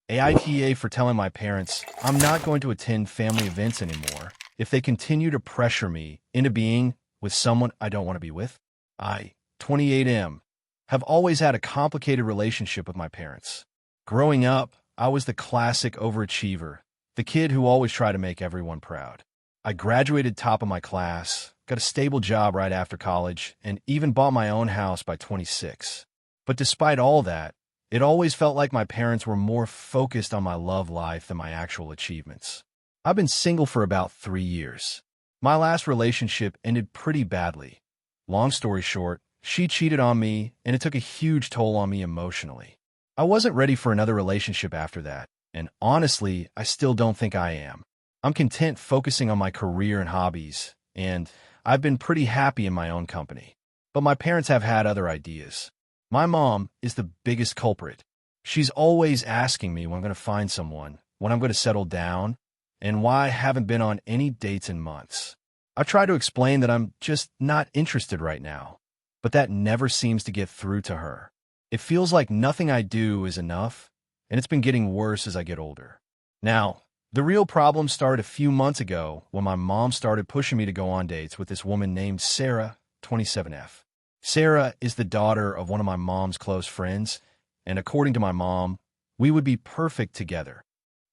AITA for telling my parents I'm not going to attend family events anymore if they continue to pressure me into being with someone I don't want to be with. I, 28M, have always had a complicated relationship with my parents. Growing up, I was the classic overachiever, the kid who always tried to make everyone proud. I graduated top of my class, got a stable job right after college, and even bought my own house by 26. But despite all that, it always felt like my parents were more focused on my love life than my actual achievements. I've been single for about 3 years. My last relationship ended pretty badly. Long story short, she cheated on me, and it took a huge toll on me emotionally. I wasn't ready for another relationship after that, and honestly, I still don't think I am. I'm content focusing on my career and hobbies, and I've been pretty happy in my own company. But my parents have had other ideas. My mom is the biggest culprit. She's always asking me when I'm going to find someone, when I'm going to settle down, and why I haven't been on any dates in months. I try to explain that I'm just not interested right now, but that never seems to get through to her. It feels like nothing I do is enough, and it's been getting worse as I get older. Now, the real problem started a few months ago when my mom started pushing me to go on dates with this woman named Sarah, 27F. Sarah is the daughter of one of my mom's close friends, and according to my mom, we would be perfect together.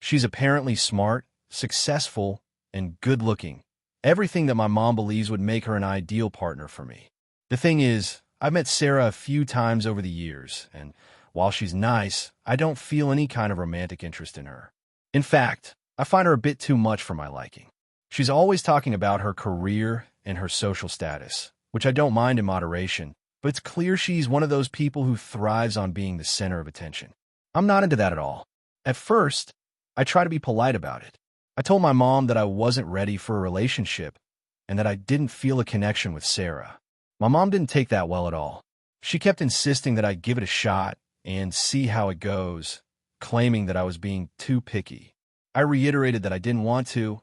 She's apparently smart, successful, and good-looking. Everything that my mom believes would make her an ideal partner for me. The thing is, I've met Sarah a few times over the years, and while she's nice, I don't feel any kind of romantic interest in her. In fact, I find her a bit too much for my liking. She's always talking about her career and her social status, which I don't mind in moderation, but it's clear she's one of those people who thrives on being the center of attention. I'm not into that at all. At first, I try to be polite about it. I told my mom that I wasn't ready for a relationship and that I didn't feel a connection with Sarah. My mom didn't take that well at all. She kept insisting that I give it a shot and see how it goes, claiming that I was being too picky. I reiterated that I didn't want to,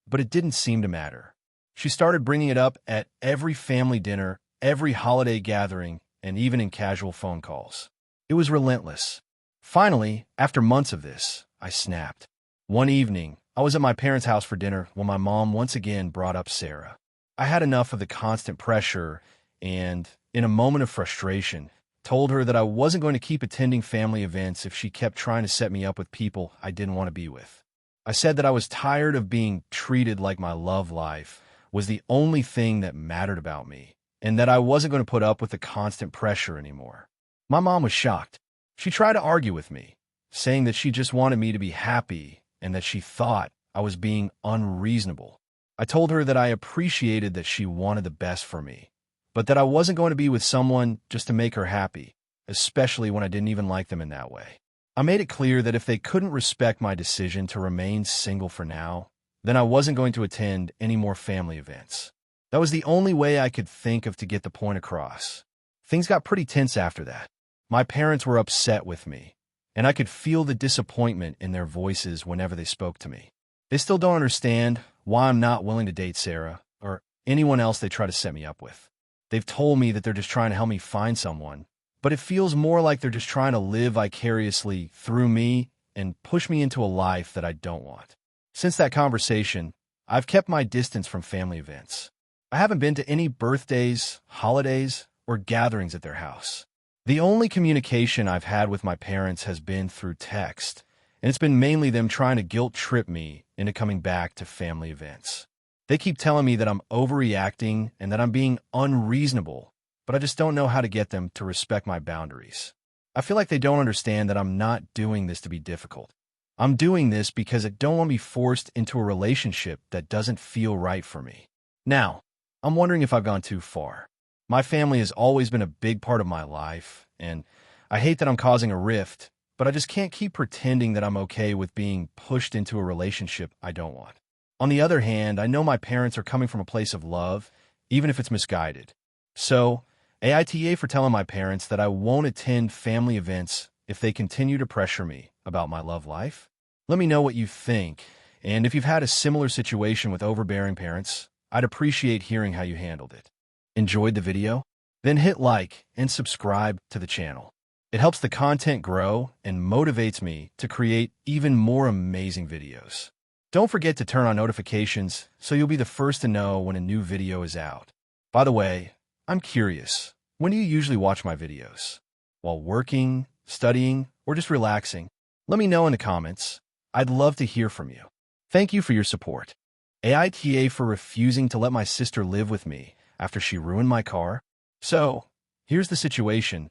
but it didn't seem to matter. She started bringing it up at every family dinner, every holiday gathering, and even in casual phone calls. It was relentless. Finally, after months of this, I snapped. One evening, I was at my parents' house for dinner when my mom once again brought up Sarah. I had enough of the constant pressure and, in a moment of frustration, told her that I wasn't going to keep attending family events if she kept trying to set me up with people I didn't want to be with. I said that I was tired of being treated like my love life was the only thing that mattered about me, and that I wasn't going to put up with the constant pressure anymore. My mom was shocked. She tried to argue with me, saying that she just wanted me to be happy and that she thought I was being unreasonable. I told her that I appreciated that she wanted the best for me, but that I wasn't going to be with someone just to make her happy, especially when I didn't even like them in that way. I made it clear that if they couldn't respect my decision to remain single for now, then I wasn't going to attend any more family events. That was the only way I could think of to get the point across. Things got pretty tense after that. My parents were upset with me, and I could feel the disappointment in their voices whenever they spoke to me. They still don't understand why I'm not willing to date Sarah or anyone else they try to set me up with. They've told me that they're just trying to help me find someone, but it feels more like they're just trying to live vicariously through me and push me into a life that I don't want. Since that conversation, I've kept my distance from family events. I haven't been to any birthdays, holidays, or gatherings at their house. The only communication I've had with my parents has been through text, and it's been mainly them trying to guilt-trip me into coming back to family events. They keep telling me that I'm overreacting and that I'm being unreasonable, but I just don't know how to get them to respect my boundaries. I feel like they don't understand that I'm not doing this to be difficult. I'm doing this because I don't want to be forced into a relationship that doesn't feel right for me. Now, I'm wondering if I've gone too far. My family has always been a big part of my life, and I hate that I'm causing a rift, but I just can't keep pretending that I'm okay with being pushed into a relationship I don't want. On the other hand, I know my parents are coming from a place of love, even if it's misguided. So, AITA for telling my parents that I won't attend family events if they continue to pressure me about my love life. Let me know what you think, and if you've had a similar situation with overbearing parents, I'd appreciate hearing how you handled it. Enjoyed the video? Then hit like and subscribe to the channel. It helps the content grow and motivates me to create even more amazing videos. Don't forget to turn on notifications so you'll be the first to know when a new video is out. By the way, I'm curious, when do you usually watch my videos? While working, studying, or just relaxing? Let me know in the comments. I'd love to hear from you. Thank you for your support. AITA for refusing to let my sister live with me after she ruined my car. So, here's the situation.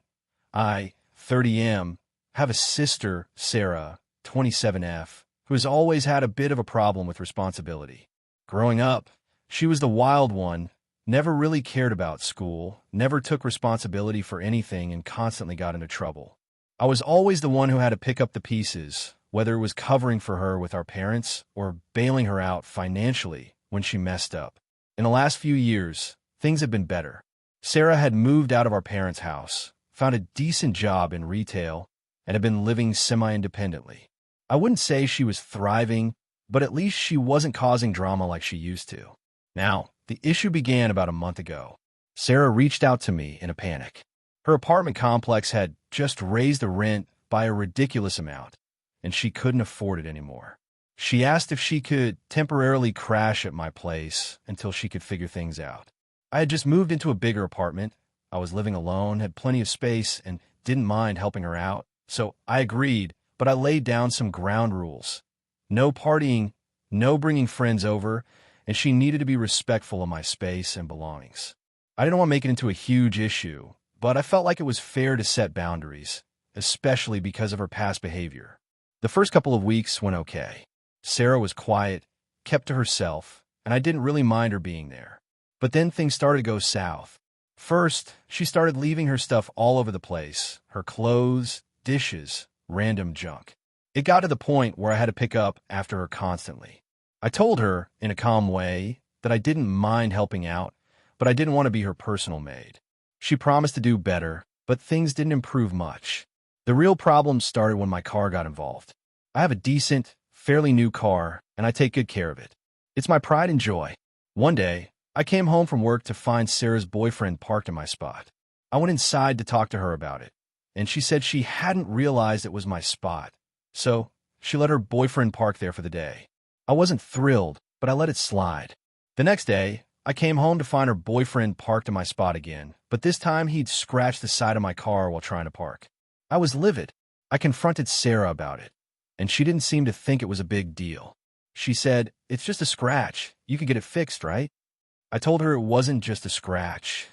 I, 30M, have a sister, Sarah, 27F, who has always had a bit of a problem with responsibility. Growing up, she was the wild one, never really cared about school, never took responsibility for anything, and constantly got into trouble. I was always the one who had to pick up the pieces, whether it was covering for her with our parents or bailing her out financially when she messed up. In the last few years, things have been better. Sarah had moved out of our parents' house, found a decent job in retail, and had been living semi-independently. I wouldn't say she was thriving, but at least she wasn't causing drama like she used to. Now, the issue began about a month ago. Sarah reached out to me in a panic. Her apartment complex had just raised the rent by a ridiculous amount, and she couldn't afford it anymore. She asked if she could temporarily crash at my place until she could figure things out. I had just moved into a bigger apartment. I was living alone, had plenty of space, and didn't mind helping her out, so I agreed, but I laid down some ground rules. No partying, no bringing friends over, and she needed to be respectful of my space and belongings. I didn't want to make it into a huge issue, but I felt like it was fair to set boundaries, especially because of her past behavior. The first couple of weeks went okay. Sarah was quiet, kept to herself, and I didn't really mind her being there. But then things started to go south. First, she started leaving her stuff all over the place, her clothes, dishes, random junk. It got to the point where I had to pick up after her constantly. I told her, in a calm way, that I didn't mind helping out, but I didn't want to be her personal maid. She promised to do better, but things didn't improve much. The real problem started when my car got involved. I have a decent, fairly new car, and I take good care of it. It's my pride and joy. One day, I came home from work to find Sarah's boyfriend parked in my spot. I went inside to talk to her about it, and she said she hadn't realized it was my spot, so she let her boyfriend park there for the day. I wasn't thrilled, but I let it slide. The next day, I came home to find her boyfriend parked in my spot again, but this time he'd scratched the side of my car while trying to park. I was livid. I confronted Sarah about it, and she didn't seem to think it was a big deal. She said, "It's just a scratch. You could get it fixed, right?" I told her it wasn't just a scratch.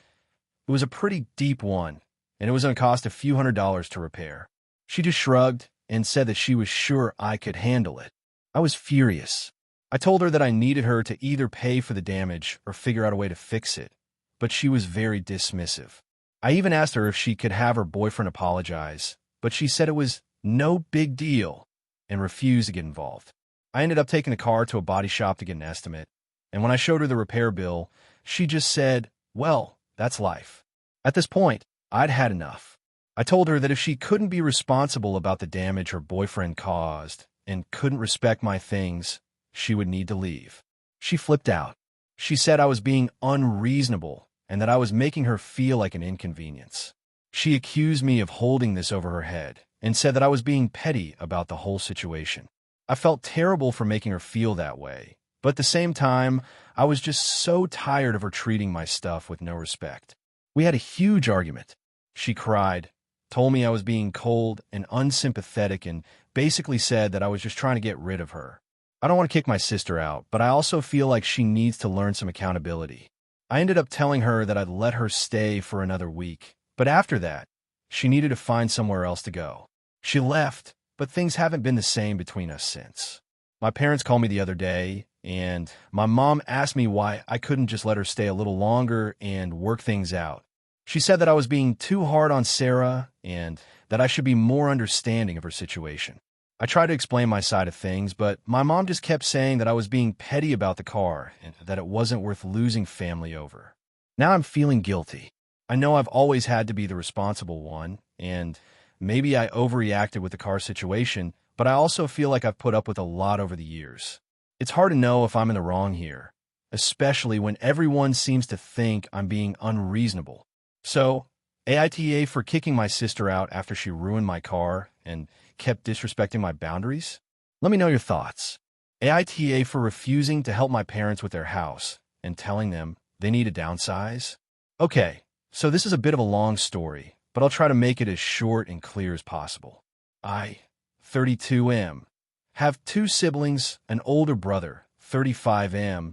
It was a pretty deep one, and it was going to cost a few $100s to repair. She just shrugged and said that she was sure I could handle it. I was furious. I told her that I needed her to either pay for the damage or figure out a way to fix it, but she was very dismissive. I even asked her if she could have her boyfriend apologize, but she said it was no big deal and refused to get involved. I ended up taking the car to a body shop to get an estimate, and when I showed her the repair bill, she just said, "Well, that's life." At this point, I'd had enough. I told her that if she couldn't be responsible about the damage her boyfriend caused and couldn't respect my things, she would need to leave. She flipped out. She said I was being unreasonable and that I was making her feel like an inconvenience. She accused me of holding this over her head and said that I was being petty about the whole situation. I felt terrible for making her feel that way, but at the same time, I was just so tired of her treating my stuff with no respect. We had a huge argument. She cried, told me I was being cold and unsympathetic, and basically said that I was just trying to get rid of her. I don't want to kick my sister out, but I also feel like she needs to learn some accountability. I ended up telling her that I'd let her stay for another week, but after that, she needed to find somewhere else to go. She left, but things haven't been the same between us since. My parents called me the other day, and my mom asked me why I couldn't just let her stay a little longer and work things out. She said that I was being too hard on Sarah and that I should be more understanding of her situation. I tried to explain my side of things, but my mom just kept saying that I was being petty about the car and that it wasn't worth losing family over. Now I'm feeling guilty. I know I've always had to be the responsible one, and maybe I overreacted with the car situation, but I also feel like I've put up with a lot over the years. It's hard to know if I'm in the wrong here, especially when everyone seems to think I'm being unreasonable. So, AITA for kicking my sister out after she ruined my car and kept disrespecting my boundaries? Let me know your thoughts. AITA for refusing to help my parents with their house and telling them they need to downsize? Okay, so this is a bit of a long story, but I'll try to make it as short and clear as possible. I, 32M, have two siblings, an older brother, 35M,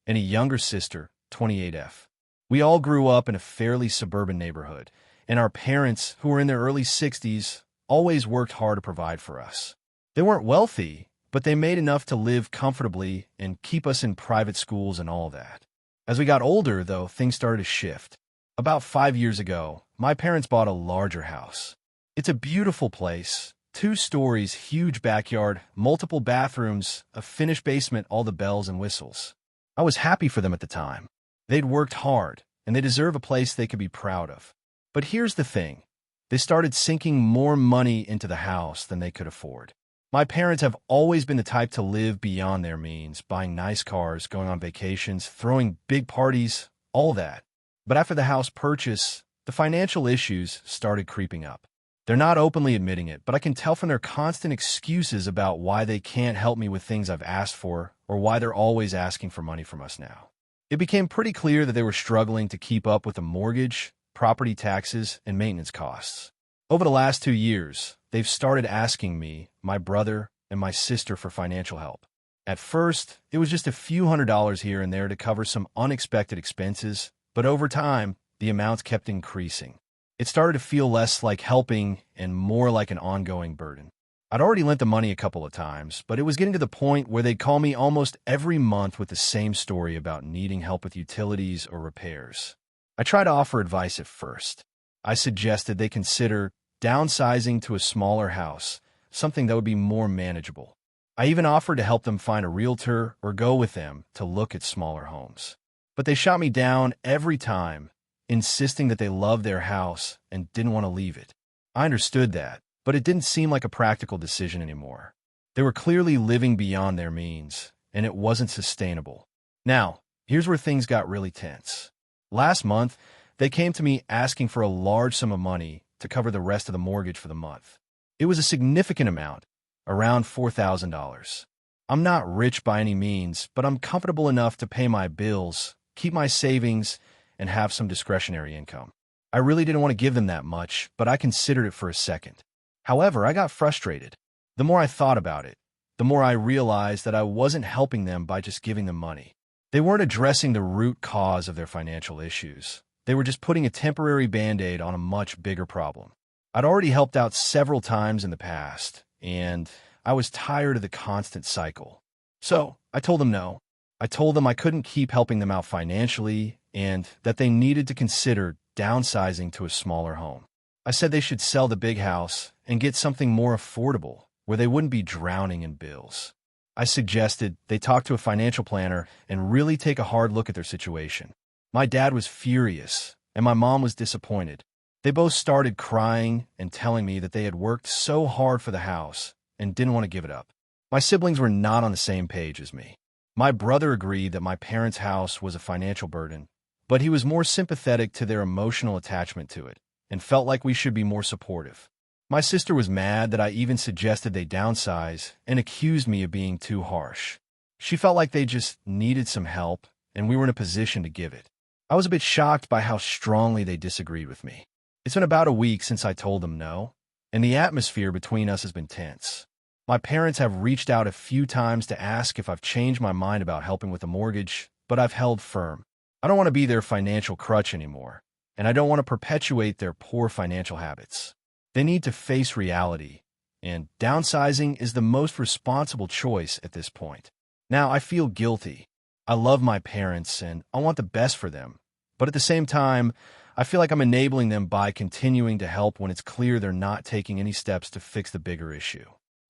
and a younger sister, 28F. We all grew up in a fairly suburban neighborhood, and our parents, who were in their early 60s, always worked hard to provide for us. They weren't wealthy, but they made enough to live comfortably and keep us in private schools and all that. As we got older, though, things started to shift. About 5 years ago, my parents bought a larger house. It's a beautiful place, 2 stories, huge backyard, multiple bathrooms, a finished basement, all the bells and whistles. I was happy for them at the time. They'd worked hard, and they deserve a place they could be proud of. But here's the thing. They started sinking more money into the house than they could afford. My parents have always been the type to live beyond their means, buying nice cars, going on vacations, throwing big parties, all that. But after the house purchase, the financial issues started creeping up. They're not openly admitting it, but I can tell from their constant excuses about why they can't help me with things I've asked for or why they're always asking for money from us now. It became pretty clear that they were struggling to keep up with the mortgage, property taxes, and maintenance costs. Over the last 2 years, they've started asking me, my brother, and my sister for financial help. At first, it was just a few $100s here and there to cover some unexpected expenses, but over time, the amounts kept increasing. It started to feel less like helping and more like an ongoing burden. I'd already lent the money a couple of times, but it was getting to the point where they'd call me almost every month with the same story about needing help with utilities or repairs. I tried to offer advice at first. I suggested they consider downsizing to a smaller house, something that would be more manageable. I even offered to help them find a realtor or go with them to look at smaller homes. But they shot me down every time, insisting that they loved their house and didn't want to leave it. I understood that, but it didn't seem like a practical decision anymore. They were clearly living beyond their means, and it wasn't sustainable. Now, here's where things got really tense. Last month, they came to me asking for a large sum of money to cover the rest of the mortgage for the month. It was a significant amount, around $4,000. I'm not rich by any means, but I'm comfortable enough to pay my bills, keep my savings, and have some discretionary income. I really didn't want to give them that much, but I considered it for a second. However, I got frustrated. The more I thought about it, the more I realized that I wasn't helping them by just giving them money. They weren't addressing the root cause of their financial issues. They were just putting a temporary Band-Aid on a much bigger problem. I'd already helped out several times in the past, and I was tired of the constant cycle. So I told them no. I told them I couldn't keep helping them out financially and that they needed to consider downsizing to a smaller home. I said they should sell the big house and get something more affordable where they wouldn't be drowning in bills. I suggested they talk to a financial planner and really take a hard look at their situation. My dad was furious, and my mom was disappointed. They both started crying and telling me that they had worked so hard for the house and didn't want to give it up. My siblings were not on the same page as me. My brother agreed that my parents' house was a financial burden, but he was more sympathetic to their emotional attachment to it and felt like we should be more supportive. My sister was mad that I even suggested they downsize and accused me of being too harsh. She felt like they just needed some help, and we were in a position to give it. I was a bit shocked by how strongly they disagreed with me. It's been about a week since I told them no, and the atmosphere between us has been tense. My parents have reached out a few times to ask if I've changed my mind about helping with the mortgage, but I've held firm. I don't want to be their financial crutch anymore, and I don't want to perpetuate their poor financial habits. They need to face reality, and downsizing is the most responsible choice at this point. Now, I feel guilty. I love my parents, and I want the best for them. But at the same time, I feel like I'm enabling them by continuing to help when it's clear they're not taking any steps to fix the bigger issue.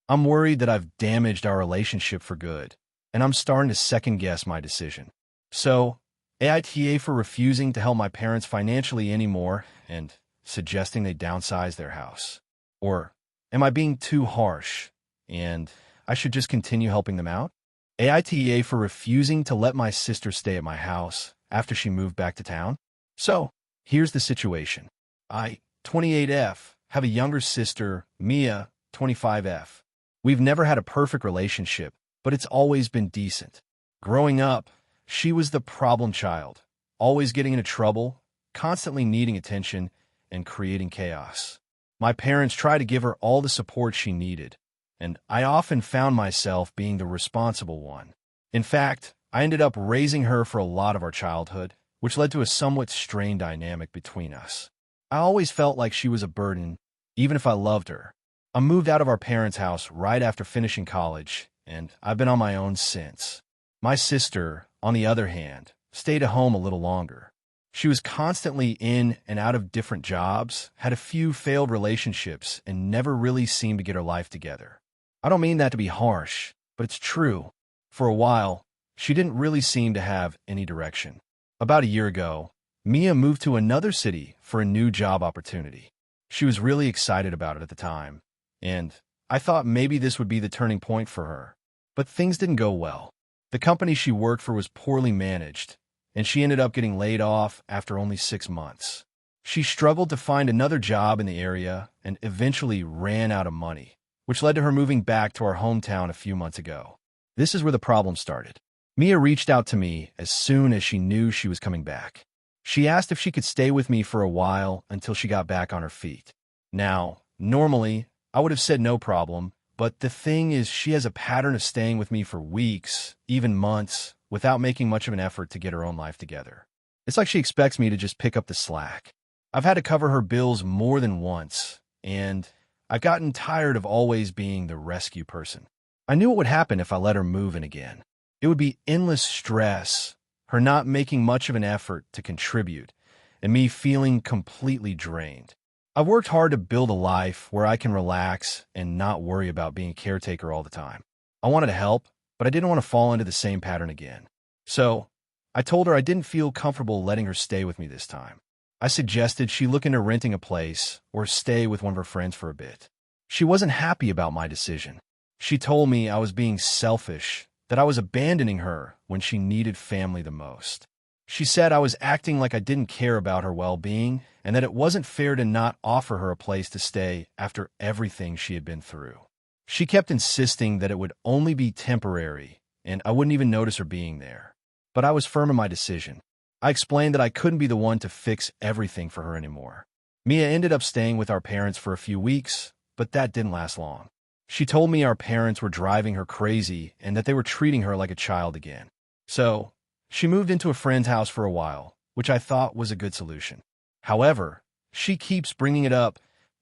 I'm worried that I've damaged our relationship for good, and I'm starting to second-guess my decision. So, AITA for refusing to help my parents financially anymore and suggesting they downsize their house? Or am I being too harsh, and I should just continue helping them out? AITA for refusing to let my sister stay at my house after she moved back to town? So, here's the situation. I, 28F, have a younger sister, Mia, 25F. We've never had a perfect relationship, but it's always been decent. Growing up, she was the problem child, always getting into trouble, constantly needing attention, and creating chaos. My parents tried to give her all the support she needed, and I often found myself being the responsible one. In fact, I ended up raising her for a lot of our childhood, which led to a somewhat strained dynamic between us. I always felt like she was a burden, even if I loved her. I moved out of our parents' house right after finishing college, and I've been on my own since. My sister, on the other hand, stayed at home a little longer. She was constantly in and out of different jobs, had a few failed relationships, and never really seemed to get her life together. I don't mean that to be harsh, but it's true. For a while, she didn't really seem to have any direction. About a year ago, Mia moved to another city for a new job opportunity. She was really excited about it at the time, and I thought maybe this would be the turning point for her. But things didn't go well. The company she worked for was poorly managed, and she ended up getting laid off after only 6 months. She struggled to find another job in the area and eventually ran out of money, which led to her moving back to our hometown a few months ago. This is where the problem started. Mia reached out to me as soon as she knew she was coming back. She asked if she could stay with me for a while until she got back on her feet. Now, normally, I would have said no problem, but the thing is she has a pattern of staying with me for weeks, even months, without making much of an effort to get her own life together. It's like she expects me to just pick up the slack. I've had to cover her bills more than once, and I've gotten tired of always being the rescue person. I knew what would happen if I let her move in again. It would be endless stress, her not making much of an effort to contribute, and me feeling completely drained. I've worked hard to build a life where I can relax and not worry about being a caretaker all the time. I wanted to help, but I didn't want to fall into the same pattern again. So, I told her I didn't feel comfortable letting her stay with me this time. I suggested she look into renting a place or stay with one of her friends for a bit. She wasn't happy about my decision. She told me I was being selfish, that I was abandoning her when she needed family the most. She said I was acting like I didn't care about her well-being and that it wasn't fair to not offer her a place to stay after everything she had been through. She kept insisting that it would only be temporary and I wouldn't even notice her being there. But I was firm in my decision. I explained that I couldn't be the one to fix everything for her anymore. Mia ended up staying with our parents for a few weeks, but that didn't last long. She told me our parents were driving her crazy and that they were treating her like a child again. So, she moved into a friend's house for a while, which I thought was a good solution. However, she keeps bringing it up,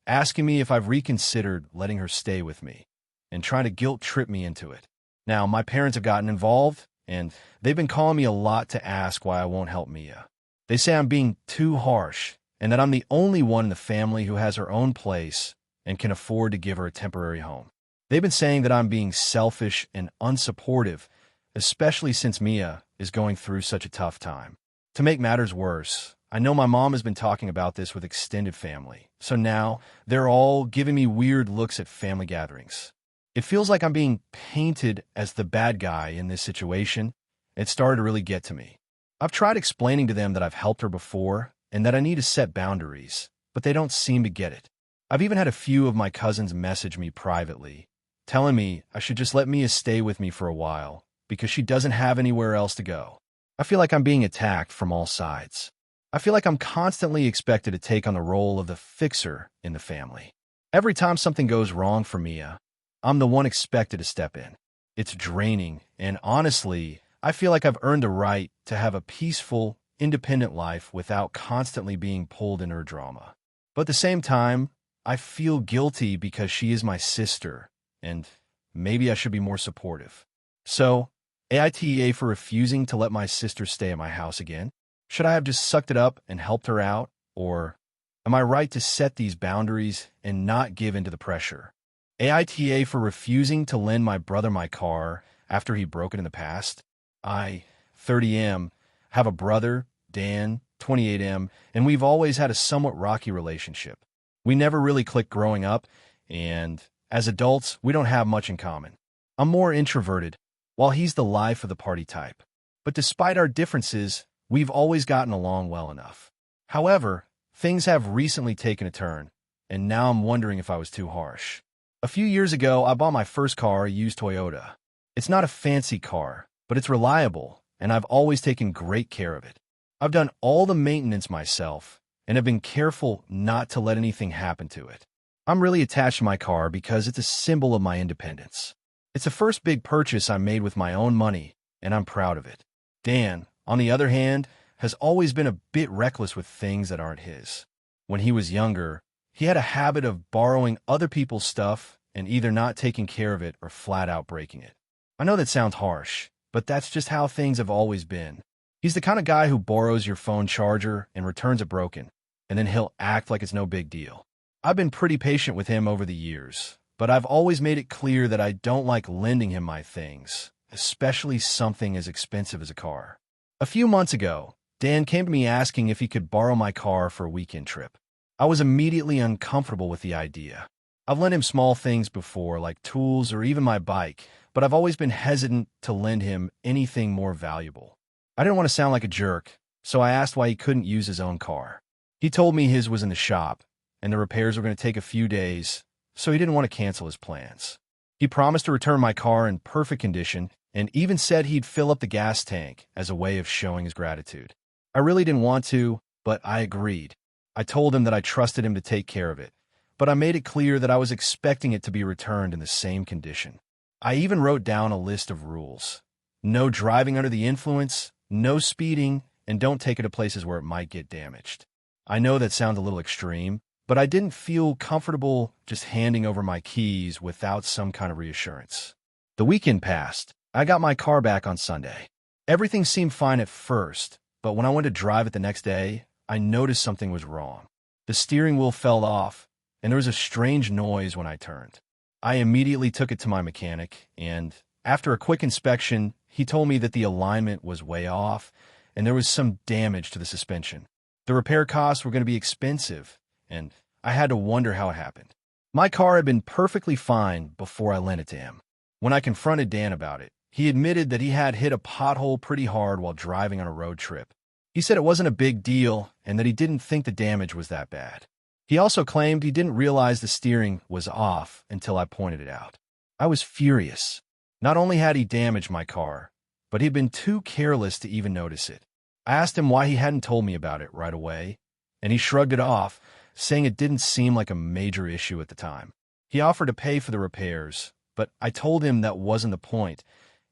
asking me if I've reconsidered letting her stay with me, and trying to guilt-trip me into it. Now, my parents have gotten involved, and they've been calling me a lot to ask why I won't help Mia. They say I'm being too harsh, and that I'm the only one in the family who has her own place and can afford to give her a temporary home. They've been saying that I'm being selfish and unsupportive, especially since Mia is going through such a tough time. To make matters worse, I know my mom has been talking about this with extended family, so now they're all giving me weird looks at family gatherings. It feels like I'm being painted as the bad guy in this situation. It started to really get to me. I've tried explaining to them that I've helped her before and that I need to set boundaries, but they don't seem to get it. I've even had a few of my cousins message me privately, telling me I should just let Mia stay with me for a while because she doesn't have anywhere else to go. I feel like I'm being attacked from all sides. I feel like I'm constantly expected to take on the role of the fixer in the family. Every time something goes wrong for Mia, I'm the one expected to step in. It's draining, and honestly, I feel like I've earned the right to have a peaceful, independent life without constantly being pulled into her drama. But at the same time, I feel guilty because she is my sister, and maybe I should be more supportive. So, AITA for refusing to let my sister stay at my house again? Should I have just sucked it up and helped her out? Or am I right to set these boundaries and not give in to the pressure? AITA for refusing to lend my brother my car after he broke it in the past? I, 30M, have a brother, Dan, 28M, and we've always had a somewhat rocky relationship. We never really clicked growing up, and as adults, we don't have much in common. I'm more introverted, while he's the life of the party type. But despite our differences, we've always gotten along well enough. However, things have recently taken a turn, and now I'm wondering if I was too harsh. A few years ago, I bought my first car, a used Toyota. It's not a fancy car, but it's reliable, and I've always taken great care of it. I've done all the maintenance myself, and have been careful not to let anything happen to it. I'm really attached to my car because it's a symbol of my independence. It's the first big purchase I made with my own money, and I'm proud of it. Dan, on the other hand, has always been a bit reckless with things that aren't his. When he was younger, he had a habit of borrowing other people's stuff and either not taking care of it or flat out breaking it. I know that sounds harsh, but that's just how things have always been. He's the kind of guy who borrows your phone charger and returns it broken, and then he'll act like it's no big deal. I've been pretty patient with him over the years, but I've always made it clear that I don't like lending him my things, especially something as expensive as a car. A few months ago, Dan came to me asking if he could borrow my car for a weekend trip. I was immediately uncomfortable with the idea. I've lent him small things before, like tools or even my bike, but I've always been hesitant to lend him anything more valuable. I didn't want to sound like a jerk, so I asked why he couldn't use his own car. He told me his was in the shop, and the repairs were going to take a few days, so he didn't want to cancel his plans. He promised to return my car in perfect condition and even said he'd fill up the gas tank as a way of showing his gratitude. I really didn't want to, but I agreed. I told him that I trusted him to take care of it, but I made it clear that I was expecting it to be returned in the same condition. I even wrote down a list of rules. No driving under the influence, no speeding, and don't take it to places where it might get damaged. I know that sounds a little extreme, but I didn't feel comfortable just handing over my keys without some kind of reassurance. The weekend passed. I got my car back on Sunday. Everything seemed fine at first, but when I went to drive it the next day, I noticed something was wrong. The steering wheel fell off, and there was a strange noise when I turned. I immediately took it to my mechanic, and after a quick inspection, he told me that the alignment was way off, and there was some damage to the suspension. The repair costs were going to be expensive, and I had to wonder how it happened. My car had been perfectly fine before I lent it to him. When I confronted Dan about it, he admitted that he had hit a pothole pretty hard while driving on a road trip. He said it wasn't a big deal and that he didn't think the damage was that bad. He also claimed he didn't realize the steering was off until I pointed it out. I was furious. Not only had he damaged my car, but he'd been too careless to even notice it. I asked him why he hadn't told me about it right away, and he shrugged it off, saying it didn't seem like a major issue at the time. He offered to pay for the repairs, but I told him that wasn't the point.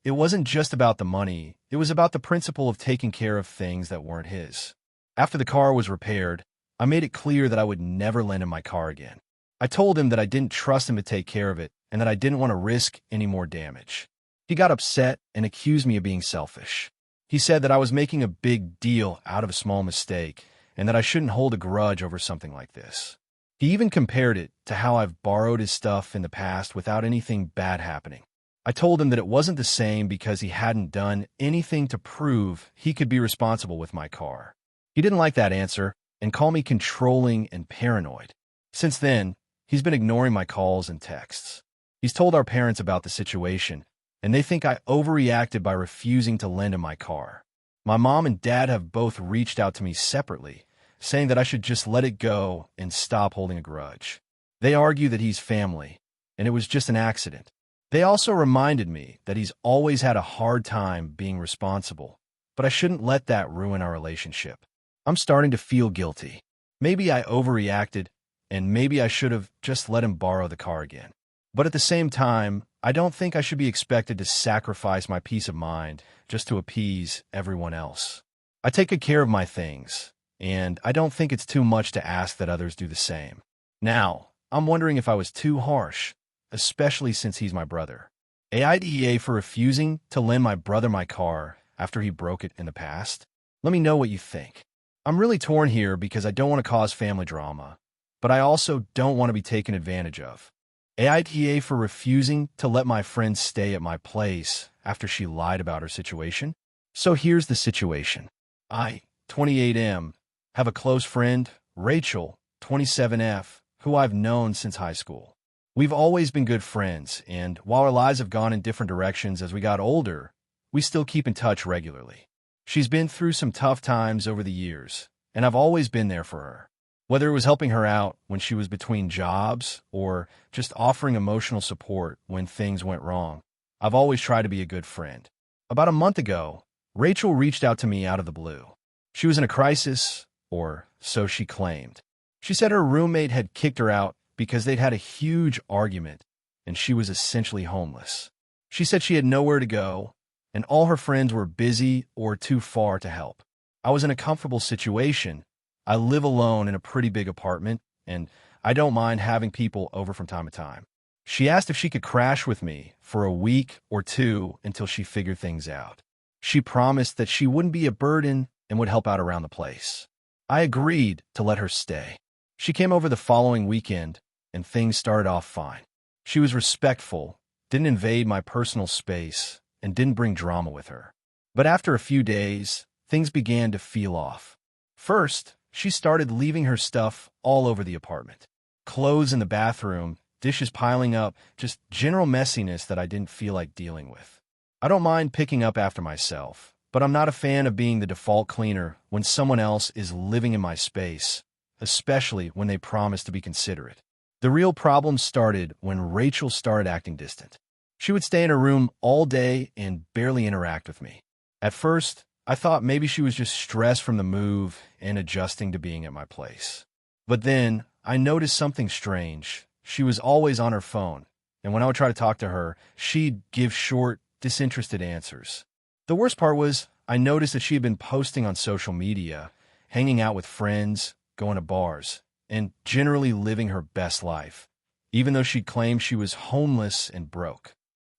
It wasn't just about the money, it was about the principle of taking care of things that weren't his. After the car was repaired, I made it clear that I would never lend him my car again. I told him that I didn't trust him to take care of it and that I didn't want to risk any more damage. He got upset and accused me of being selfish. He said that I was making a big deal out of a small mistake and that I shouldn't hold a grudge over something like this. He even compared it to how I've borrowed his stuff in the past without anything bad happening. I told him that it wasn't the same because he hadn't done anything to prove he could be responsible with my car. He didn't like that answer and called me controlling and paranoid. Since then, he's been ignoring my calls and texts. He's told our parents about the situation, and they think I overreacted by refusing to lend him my car. My mom and dad have both reached out to me separately, saying that I should just let it go and stop holding a grudge. They argue that he's family, and it was just an accident. They also reminded me that he's always had a hard time being responsible, but I shouldn't let that ruin our relationship. I'm starting to feel guilty. Maybe I overreacted, and maybe I should have just let him borrow the car again. But at the same time, I don't think I should be expected to sacrifice my peace of mind just to appease everyone else. I take good care of my things, and I don't think it's too much to ask that others do the same. Now, I'm wondering if I was too harsh, especially since he's my brother. AITA for refusing to lend my brother my car after he broke it in the past? Let me know what you think. I'm really torn here because I don't want to cause family drama, but I also don't want to be taken advantage of. AITA for refusing to let my friend stay at my place after she lied about her situation? So here's the situation. I, 28M, have a close friend, Rachel, 27F, who I've known since high school. We've always been good friends, and while our lives have gone in different directions as we got older, we still keep in touch regularly. She's been through some tough times over the years, and I've always been there for her. Whether it was helping her out when she was between jobs or just offering emotional support when things went wrong, I've always tried to be a good friend. About a month ago, Rachel reached out to me out of the blue. She was in a crisis, or so she claimed. She said her roommate had kicked her out because they'd had a huge argument, and she was essentially homeless. She said she had nowhere to go, and all her friends were busy or too far to help. I was in a comfortable situation. I live alone in a pretty big apartment, and I don't mind having people over from time to time. She asked if she could crash with me for a week or two until she figured things out. She promised that she wouldn't be a burden and would help out around the place. I agreed to let her stay. She came over the following weekend, and things started off fine. She was respectful, didn't invade my personal space, and didn't bring drama with her. But after a few days, things began to feel off. First, she started leaving her stuff all over the apartment. Clothes in the bathroom, dishes piling up, just general messiness that I didn't feel like dealing with. I don't mind picking up after myself, but I'm not a fan of being the default cleaner when someone else is living in my space, especially when they promise to be considerate. The real problem started when Rachel started acting distant. She would stay in her room all day and barely interact with me. At first, I thought maybe she was just stressed from the move and adjusting to being at my place. But then, I noticed something strange. She was always on her phone, and when I would try to talk to her, she'd give short, disinterested answers. The worst part was, I noticed that she had been posting on social media, hanging out with friends, going to bars, and generally living her best life, even though she claimed she was homeless and broke.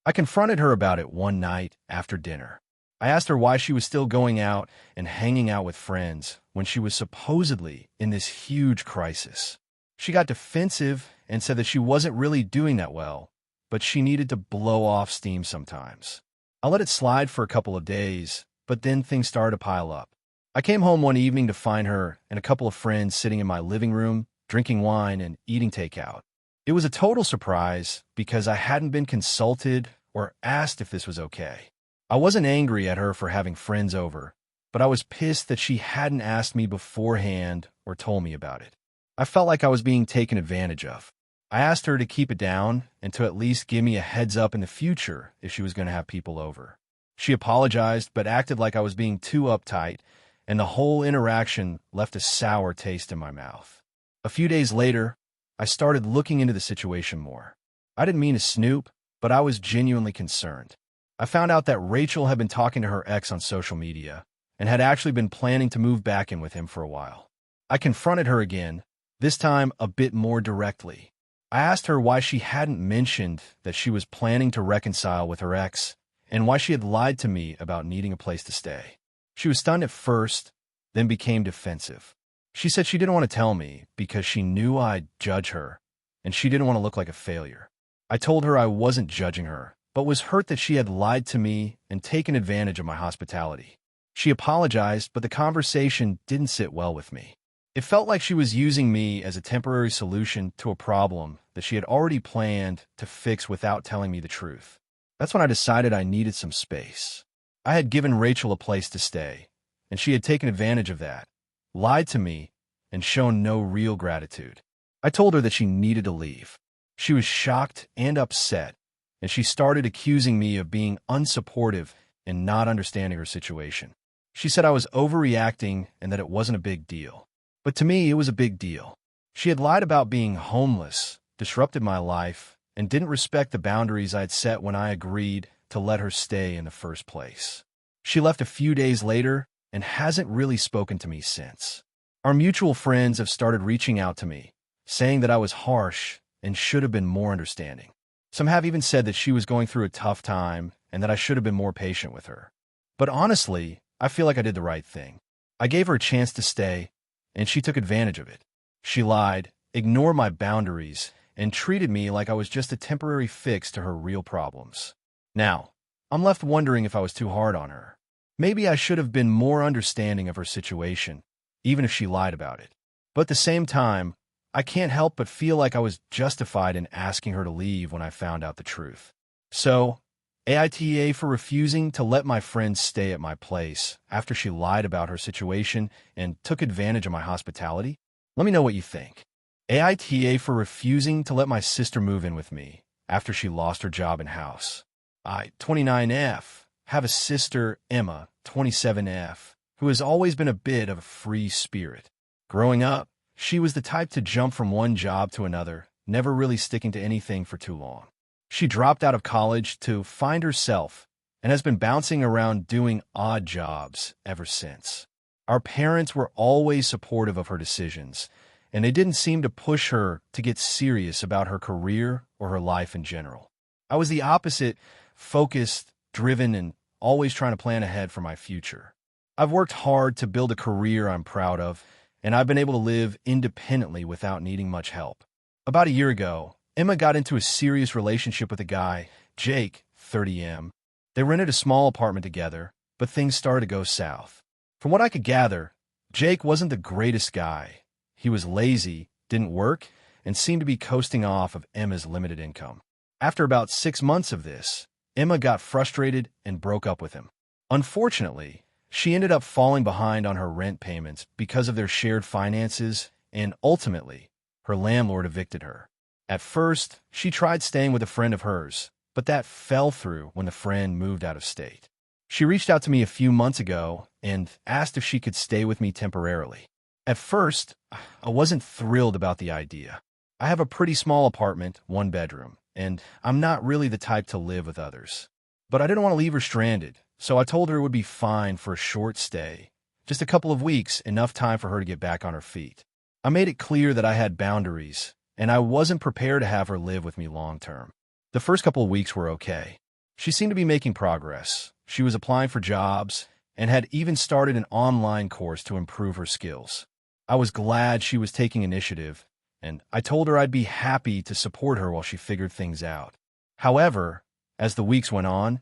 I confronted her about it one night after dinner. I asked her why she was still going out and hanging out with friends when she was supposedly in this huge crisis. She got defensive and said that she wasn't really doing that well, but she needed to blow off steam sometimes. I let it slide for a couple of days, but then things started to pile up. I came home one evening to find her and a couple of friends sitting in my living room, drinking wine and eating takeout. It was a total surprise because I hadn't been consulted or asked if this was okay. I wasn't angry at her for having friends over, but I was pissed that she hadn't asked me beforehand or told me about it. I felt like I was being taken advantage of. I asked her to keep it down and to at least give me a heads up in the future if she was going to have people over. She apologized but acted like I was being too uptight, and the whole interaction left a sour taste in my mouth. A few days later, I started looking into the situation more. I didn't mean to snoop, but I was genuinely concerned. I found out that Rachel had been talking to her ex on social media and had actually been planning to move back in with him for a while. I confronted her again, this time a bit more directly. I asked her why she hadn't mentioned that she was planning to reconcile with her ex and why she had lied to me about needing a place to stay. She was stunned at first, then became defensive. She said she didn't want to tell me because she knew I'd judge her, and she didn't want to look like a failure. I told her I wasn't judging her, but was hurt that she had lied to me and taken advantage of my hospitality. She apologized, but the conversation didn't sit well with me. It felt like she was using me as a temporary solution to a problem that she had already planned to fix without telling me the truth. That's when I decided I needed some space. I had given Rachel a place to stay, and she had taken advantage of that, lied to me, and shown no real gratitude. I told her that she needed to leave. She was shocked and upset, and she started accusing me of being unsupportive and not understanding her situation. She said I was overreacting and that it wasn't a big deal. But to me, it was a big deal. She had lied about being homeless, disrupted my life, and didn't respect the boundaries I had set when I agreed to let her stay in the first place. She left a few days later and hasn't really spoken to me since. Our mutual friends have started reaching out to me, saying that I was harsh and should have been more understanding. Some have even said that she was going through a tough time and that I should have been more patient with her. But honestly, I feel like I did the right thing. I gave her a chance to stay, and she took advantage of it. She lied, ignored my boundaries, and treated me like I was just a temporary fix to her real problems. Now, I'm left wondering if I was too hard on her. Maybe I should have been more understanding of her situation, even if she lied about it. But at the same time, I can't help but feel like I was justified in asking her to leave when I found out the truth. So, AITA for refusing to let my friend stay at my place after she lied about her situation and took advantage of my hospitality? Let me know what you think. AITA for refusing to let my sister move in with me after she lost her job and house. I, 29F, have a sister, Emma, 27F, who has always been a bit of a free spirit. Growing up, she was the type to jump from one job to another, never really sticking to anything for too long. She dropped out of college to find herself and has been bouncing around doing odd jobs ever since. Our parents were always supportive of her decisions, and they didn't seem to push her to get serious about her career or her life in general. I was the opposite, focused, driven, and always trying to plan ahead for my future. I've worked hard to build a career I'm proud of, and I've been able to live independently without needing much help. About a year ago, Emma got into a serious relationship with a guy, Jake, 30M. They rented a small apartment together, but things started to go south. From what I could gather, Jake wasn't the greatest guy. He was lazy, didn't work, and seemed to be coasting off of Emma's limited income. After about 6 months of this, Emma got frustrated and broke up with him. Unfortunately, she ended up falling behind on her rent payments because of their shared finances, and ultimately, her landlord evicted her. At first, she tried staying with a friend of hers, but that fell through when the friend moved out of state. She reached out to me a few months ago and asked if she could stay with me temporarily. At first, I wasn't thrilled about the idea. I have a pretty small apartment, 1 bedroom, and I'm not really the type to live with others. But I didn't want to leave her stranded, so I told her it would be fine for a short stay, just a couple of weeks, enough time for her to get back on her feet. I made it clear that I had boundaries, and I wasn't prepared to have her live with me long term. The first couple of weeks were okay. She seemed to be making progress. She was applying for jobs and had even started an online course to improve her skills. I was glad she was taking initiative, and I told her I'd be happy to support her while she figured things out. However, as the weeks went on,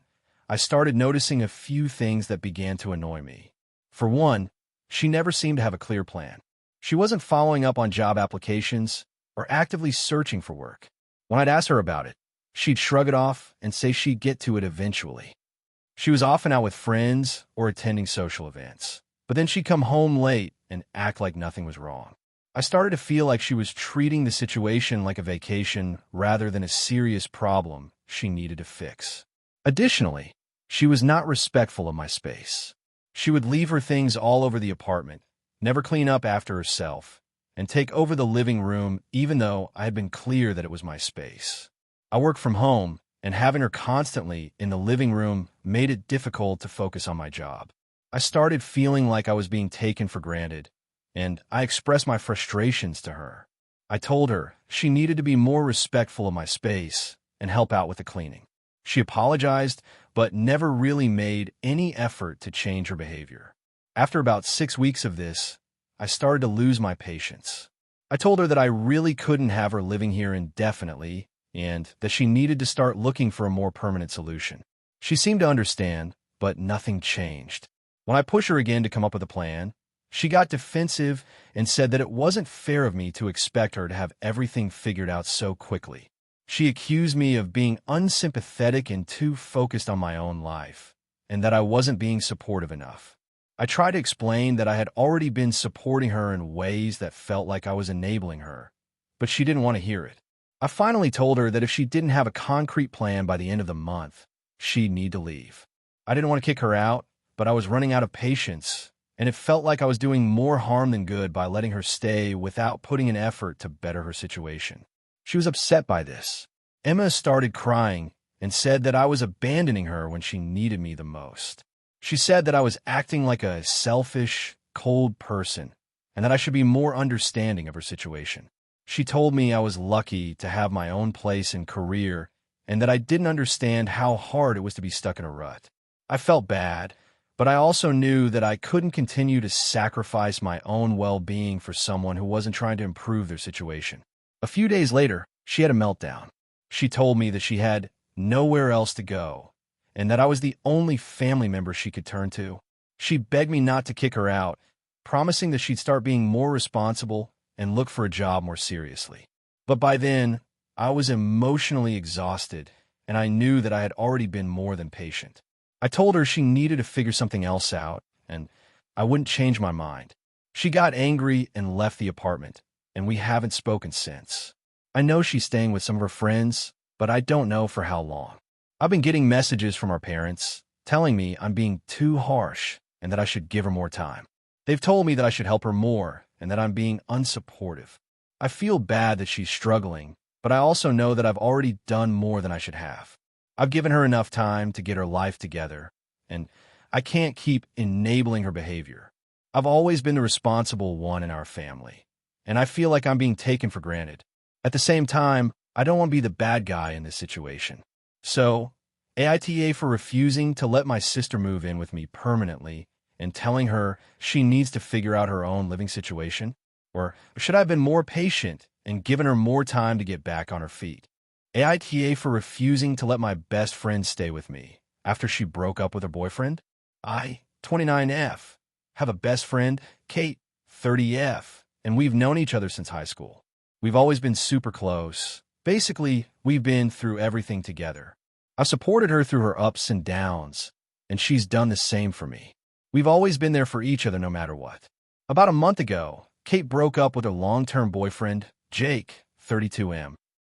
I started noticing a few things that began to annoy me. For one, she never seemed to have a clear plan. She wasn't following up on job applications or actively searching for work. When I'd ask her about it, she'd shrug it off and say she'd get to it eventually. She was often out with friends or attending social events, but then she'd come home late and act like nothing was wrong. I started to feel like she was treating the situation like a vacation rather than a serious problem she needed to fix. Additionally, she was not respectful of my space. She would leave her things all over the apartment, never clean up after herself, and take over the living room even though I had been clear that it was my space. I work from home, and having her constantly in the living room made it difficult to focus on my job. I started feeling like I was being taken for granted, and I expressed my frustrations to her. I told her she needed to be more respectful of my space and help out with the cleaning. She apologized, but never really made any effort to change her behavior. After about 6 weeks of this, I started to lose my patience. I told her that I really couldn't have her living here indefinitely and that she needed to start looking for a more permanent solution. She seemed to understand, but nothing changed. When I pushed her again to come up with a plan, she got defensive and said that it wasn't fair of me to expect her to have everything figured out so quickly. She accused me of being unsympathetic and too focused on my own life, and that I wasn't being supportive enough. I tried to explain that I had already been supporting her in ways that felt like I was enabling her, but she didn't want to hear it. I finally told her that if she didn't have a concrete plan by the end of the month, she'd need to leave. I didn't want to kick her out, but I was running out of patience, and it felt like I was doing more harm than good by letting her stay without putting an effort to better her situation. She was upset by this. Emma started crying and said that I was abandoning her when she needed me the most. She said that I was acting like a selfish, cold person, and that I should be more understanding of her situation. She told me I was lucky to have my own place and career, and that I didn't understand how hard it was to be stuck in a rut. I felt bad, but I also knew that I couldn't continue to sacrifice my own well-being for someone who wasn't trying to improve their situation. A few days later, she had a meltdown. She told me that she had nowhere else to go, and that I was the only family member she could turn to. She begged me not to kick her out, promising that she'd start being more responsible and look for a job more seriously. But by then, I was emotionally exhausted, and I knew that I had already been more than patient. I told her she needed to figure something else out, and I wouldn't change my mind. She got angry and left the apartment, and we haven't spoken since. I know she's staying with some of her friends, but I don't know for how long. I've been getting messages from our parents telling me I'm being too harsh and that I should give her more time. They've told me that I should help her more and that I'm being unsupportive. I feel bad that she's struggling, but I also know that I've already done more than I should have. I've given her enough time to get her life together, and I can't keep enabling her behavior. I've always been the responsible one in our family, and I feel like I'm being taken for granted. At the same time, I don't want to be the bad guy in this situation. So, AITA for refusing to let my sister move in with me permanently and telling her she needs to figure out her own living situation? Or should I have been more patient and given her more time to get back on her feet? AITA for refusing to let my best friend stay with me after she broke up with her boyfriend? I, 29F, have a best friend, Kate, 30F, and we've known each other since high school. We've always been super close. Basically, we've been through everything together. I've supported her through her ups and downs, and she's done the same for me. We've always been there for each other no matter what. About a month ago, Kate broke up with her long-term boyfriend, Jake, 32M.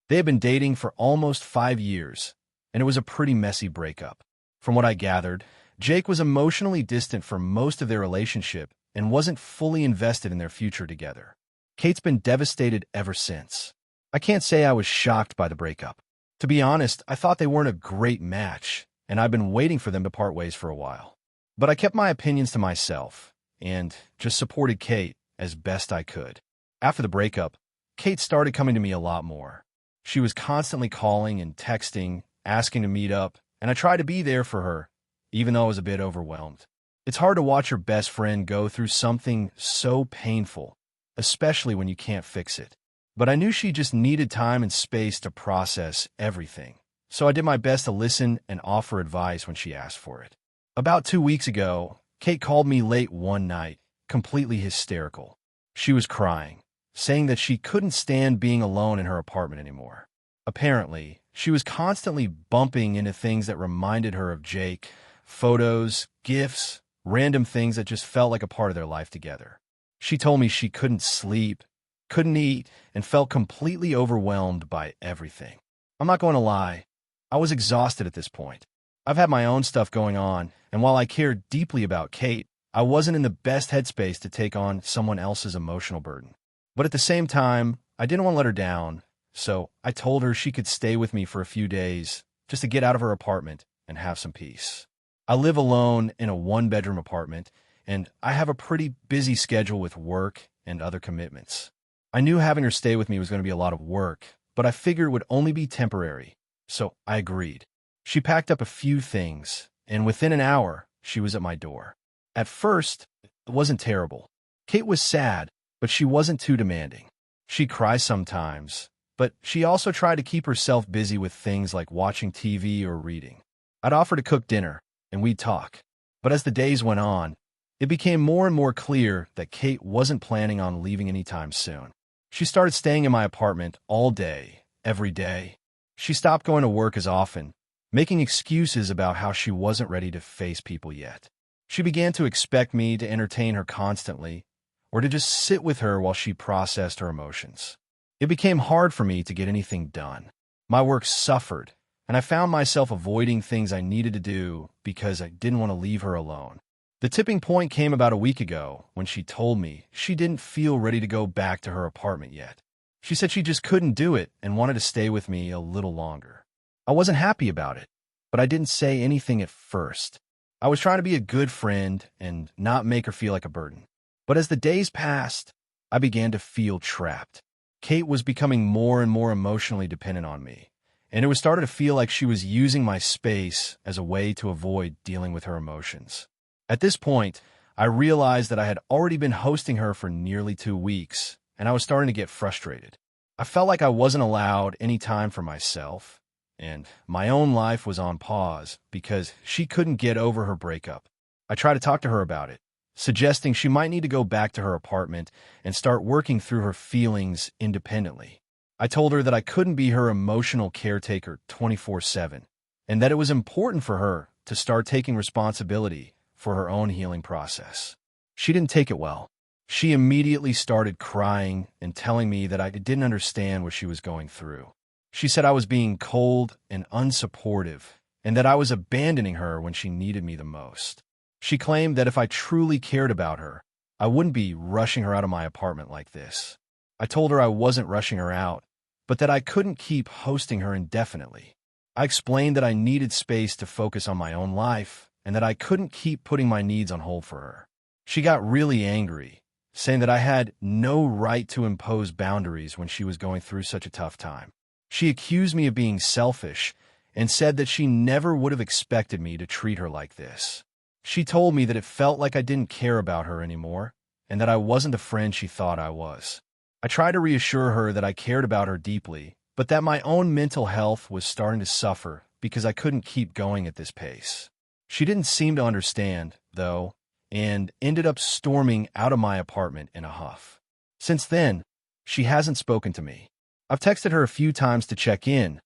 They had been dating for almost 5 years, and it was a pretty messy breakup. From what I gathered, Jake was emotionally distant for most of their relationship and wasn't fully invested in their future together. Kate's been devastated ever since. I can't say I was shocked by the breakup. To be honest, I thought they weren't a great match, and I've been waiting for them to part ways for a while. But I kept my opinions to myself and just supported Kate as best I could. After the breakup, Kate started coming to me a lot more. She was constantly calling and texting, asking to meet up, and I tried to be there for her, even though I was a bit overwhelmed. It's hard to watch your best friend go through something so painful, especially when you can't fix it. But I knew she just needed time and space to process everything, so I did my best to listen and offer advice when she asked for it. About 2 weeks ago, Kate called me late one night, completely hysterical. She was crying, saying that she couldn't stand being alone in her apartment anymore. Apparently, she was constantly bumping into things that reminded her of Jake, photos, gifts, random things that just felt like a part of their life together. She told me she couldn't sleep, couldn't eat, and felt completely overwhelmed by everything. I'm not going to lie, I was exhausted at this point. I've had my own stuff going on, and while I cared deeply about Kate, I wasn't in the best headspace to take on someone else's emotional burden. But at the same time, I didn't want to let her down, so I told her she could stay with me for a few days just to get out of her apartment and have some peace. I live alone in a one-bedroom apartment, and I have a pretty busy schedule with work and other commitments. I knew having her stay with me was going to be a lot of work, but I figured it would only be temporary, so I agreed. She packed up a few things, and within an hour, she was at my door. At first, it wasn't terrible. Kate was sad, but she wasn't too demanding. She'd cry sometimes, but she also tried to keep herself busy with things like watching TV or reading. I'd offer to cook dinner, and we'd talk. But as the days went on, it became more and more clear that Kate wasn't planning on leaving anytime soon. She started staying in my apartment all day, every day. She stopped going to work as often, making excuses about how she wasn't ready to face people yet. She began to expect me to entertain her constantly, or to just sit with her while she processed her emotions. It became hard for me to get anything done. My work suffered, and I found myself avoiding things I needed to do because I didn't want to leave her alone. The tipping point came about a week ago when she told me she didn't feel ready to go back to her apartment yet. She said she just couldn't do it and wanted to stay with me a little longer. I wasn't happy about it, but I didn't say anything at first. I was trying to be a good friend and not make her feel like a burden. But as the days passed, I began to feel trapped. Kate was becoming more and more emotionally dependent on me, and it was starting to feel like she was using my space as a way to avoid dealing with her emotions. At this point, I realized that I had already been hosting her for nearly 2 weeks, and I was starting to get frustrated. I felt like I wasn't allowed any time for myself, and my own life was on pause because she couldn't get over her breakup. I tried to talk to her about it, suggesting she might need to go back to her apartment and start working through her feelings independently. I told her that I couldn't be her emotional caretaker 24/7, and that it was important for her to start taking responsibility for her own healing process. She didn't take it well. She immediately started crying and telling me that I didn't understand what she was going through. She said I was being cold and unsupportive, and that I was abandoning her when she needed me the most. She claimed that if I truly cared about her, I wouldn't be rushing her out of my apartment like this. I told her I wasn't rushing her out, but that I couldn't keep hosting her indefinitely. I explained that I needed space to focus on my own life, and that I couldn't keep putting my needs on hold for her. She got really angry, saying that I had no right to impose boundaries when she was going through such a tough time. She accused me of being selfish and said that she never would have expected me to treat her like this. She told me that it felt like I didn't care about her anymore and that I wasn't the friend she thought I was. I tried to reassure her that I cared about her deeply, but that my own mental health was starting to suffer because I couldn't keep going at this pace. She didn't seem to understand, though, and ended up storming out of my apartment in a huff. Since then, she hasn't spoken to me. I've texted her a few times to check in,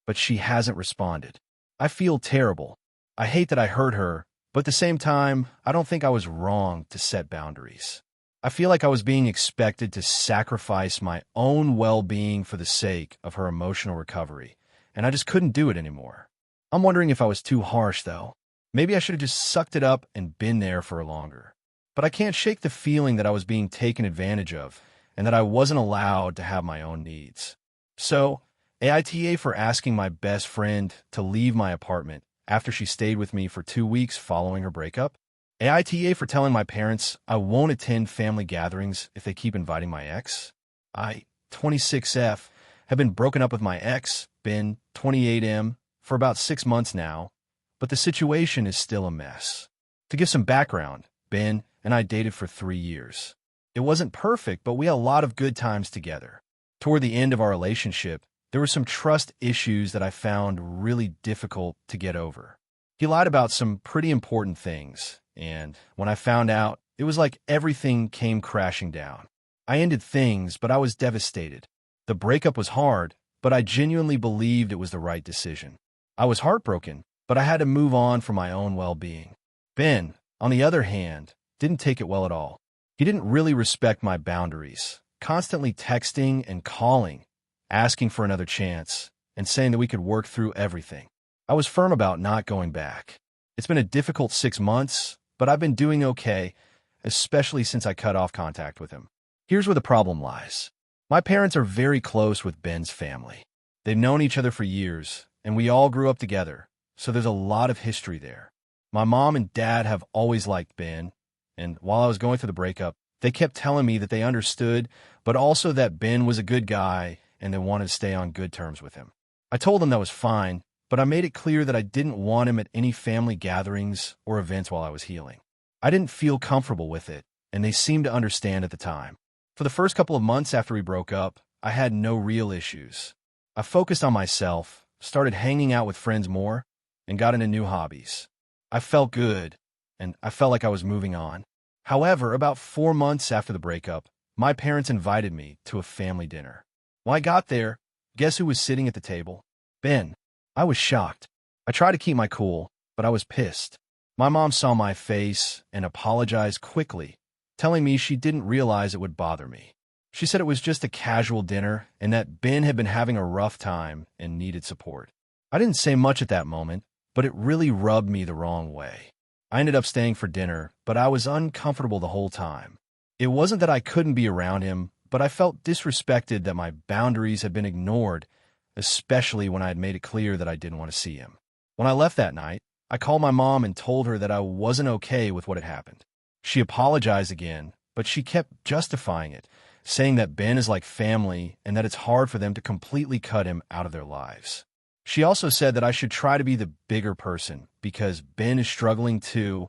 but she hasn't responded. I feel terrible. I hate that I hurt her, but at the same time, I don't think I was wrong to set boundaries. I feel like I was being expected to sacrifice my own well-being for the sake of her emotional recovery, and I just couldn't do it anymore. I'm wondering if I was too harsh, though. Maybe I should have just sucked it up and been there for longer. But I can't shake the feeling that I was being taken advantage of and that I wasn't allowed to have my own needs. So, AITA for asking my best friend to leave my apartment after she stayed with me for 2 weeks following her breakup. AITA for telling my parents I won't attend family gatherings if they keep inviting my ex. I, 26F, have been broken up with my ex, Ben, 28M, for about 6 months now, but the situation is still a mess. To give some background, Ben and I dated for 3 years. It wasn't perfect, but we had a lot of good times together. Toward the end of our relationship, there were some trust issues that I found really difficult to get over. He lied about some pretty important things, and when I found out, it was like everything came crashing down. I ended things, but I was devastated. The breakup was hard, but I genuinely believed it was the right decision. I was heartbroken, but I had to move on for my own well-being. Ben, on the other hand, didn't take it well at all. He didn't really respect my boundaries, constantly texting and calling, asking for another chance, and saying that we could work through everything. I was firm about not going back. It's been a difficult 6 months, but I've been doing okay, especially since I cut off contact with him. Here's where the problem lies. My parents are very close with Ben's family. They've known each other for years, and we all grew up together, so there's a lot of history there. My mom and dad have always liked Ben, and while I was going through the breakup, they kept telling me that they understood, but also that Ben was a good guy and they wanted to stay on good terms with him. I told them that was fine, but I made it clear that I didn't want him at any family gatherings or events while I was healing. I didn't feel comfortable with it, and they seemed to understand at the time. For the first couple of months after we broke up, I had no real issues. I focused on myself, started hanging out with friends more, and got into new hobbies. I felt good, and I felt like I was moving on. However, about 4 months after the breakup, my parents invited me to a family dinner. When I got there, guess who was sitting at the table? Ben. I was shocked. I tried to keep my cool, but I was pissed. My mom saw my face and apologized quickly, telling me she didn't realize it would bother me. She said it was just a casual dinner and that Ben had been having a rough time and needed support. I didn't say much at that moment, but it really rubbed me the wrong way. I ended up staying for dinner, but I was uncomfortable the whole time. It wasn't that I couldn't be around him, but I felt disrespected that my boundaries had been ignored, especially when I had made it clear that I didn't want to see him. When I left that night, I called my mom and told her that I wasn't okay with what had happened. She apologized again, but she kept justifying it, saying that Ben is like family and that it's hard for them to completely cut him out of their lives. She also said that I should try to be the bigger person because Ben is struggling too,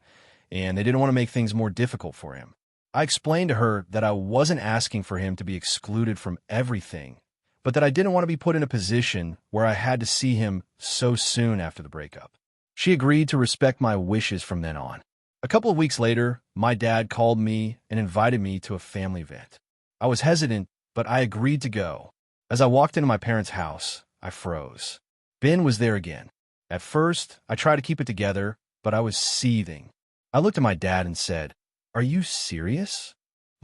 and they didn't want to make things more difficult for him. I explained to her that I wasn't asking for him to be excluded from everything, but that I didn't want to be put in a position where I had to see him so soon after the breakup. She agreed to respect my wishes from then on. A couple of weeks later, my dad called me and invited me to a family event. I was hesitant, but I agreed to go. As I walked into my parents' house, I froze. Ben was there again. At first, I tried to keep it together, but I was seething. I looked at my dad and said, "Are you serious?"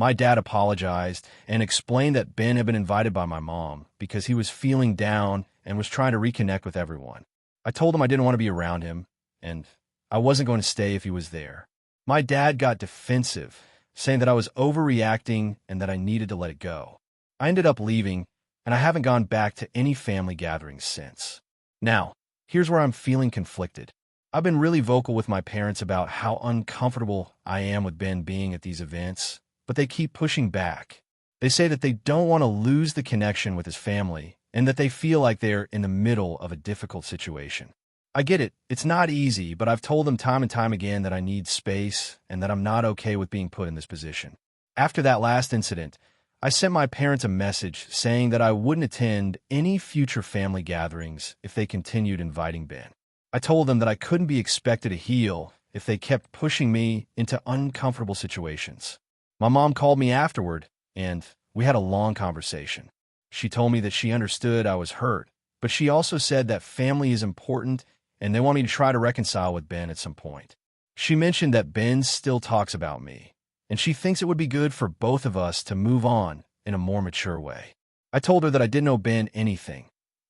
My dad apologized and explained that Ben had been invited by my mom because he was feeling down and was trying to reconnect with everyone. I told him I didn't want to be around him, and I wasn't going to stay if he was there. My dad got defensive, saying that I was overreacting and that I needed to let it go. I ended up leaving, and I haven't gone back to any family gatherings since. Now, here's where I'm feeling conflicted. I've been really vocal with my parents about how uncomfortable I am with Ben being at these events, but they keep pushing back. They say that they don't want to lose the connection with his family and that they feel like they're in the middle of a difficult situation. I get it, it's not easy, but I've told them time and time again that I need space and that I'm not okay with being put in this position. After that last incident, I sent my parents a message saying that I wouldn't attend any future family gatherings if they continued inviting Ben. I told them that I couldn't be expected to heal if they kept pushing me into uncomfortable situations. My mom called me afterward, and we had a long conversation. She told me that she understood I was hurt, but she also said that family is important and they want me to try to reconcile with Ben at some point. She mentioned that Ben still talks about me, and she thinks it would be good for both of us to move on in a more mature way. I told her that I didn't owe Ben anything,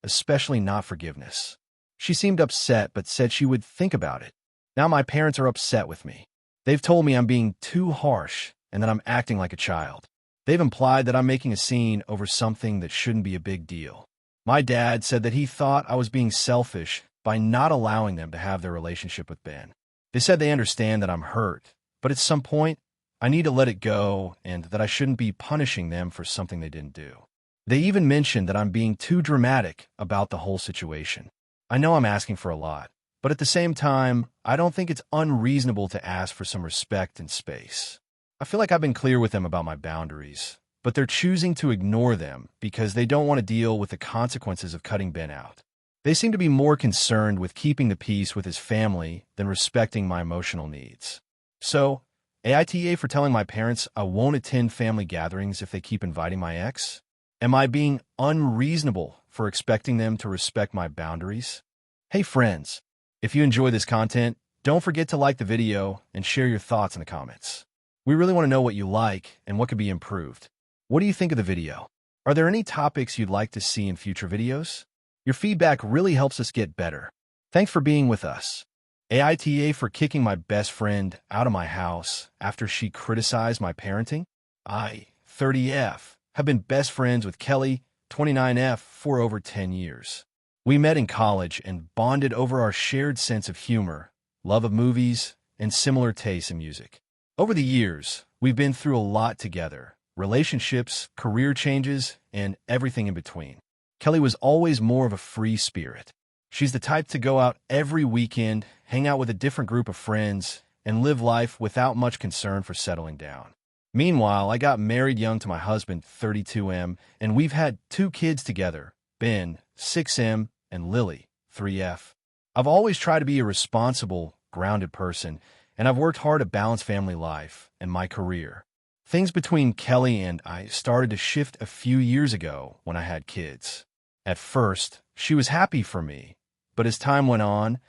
especially not forgiveness. She seemed upset but said she would think about it. Now my parents are upset with me. They've told me I'm being too harsh and that I'm acting like a child. They've implied that I'm making a scene over something that shouldn't be a big deal. My dad said that he thought I was being selfish by not allowing them to have their relationship with Ben. They said they understand that I'm hurt, but at some point, I need to let it go and that I shouldn't be punishing them for something they didn't do. They even mentioned that I'm being too dramatic about the whole situation. I know I'm asking for a lot, but at the same time, I don't think it's unreasonable to ask for some respect and space. I feel like I've been clear with them about my boundaries, but they're choosing to ignore them because they don't want to deal with the consequences of cutting Ben out. They seem to be more concerned with keeping the peace with his family than respecting my emotional needs. So, AITA for telling my parents I won't attend family gatherings if they keep inviting my ex? Am I being unreasonable for expecting them to respect my boundaries? Hey friends, if you enjoy this content, don't forget to like the video and share your thoughts in the comments. We really want to know what you like and what could be improved. What do you think of the video? Are there any topics you'd like to see in future videos? Your feedback really helps us get better. Thanks for being with us. AITA for kicking my best friend out of my house after she criticized my parenting. I, 30F, have been best friends with Kelly, 29F, for over 10 years. We met in college and bonded over our shared sense of humor, love of movies, and similar tastes in music. Over the years, we've been through a lot together, relationships, career changes, and everything in between. Kelly was always more of a free spirit. She's the type to go out every weekend, hang out with a different group of friends, and live life without much concern for settling down. Meanwhile, I got married young to my husband, 32M, and we've had 2 kids together, Ben, 6M, and Lily, 3F. I've always tried to be a responsible, grounded person, and I've worked hard to balance family life and my career. Things between Kelly and I started to shift a few years ago when I had kids. At first, she was happy for me, but as time went on,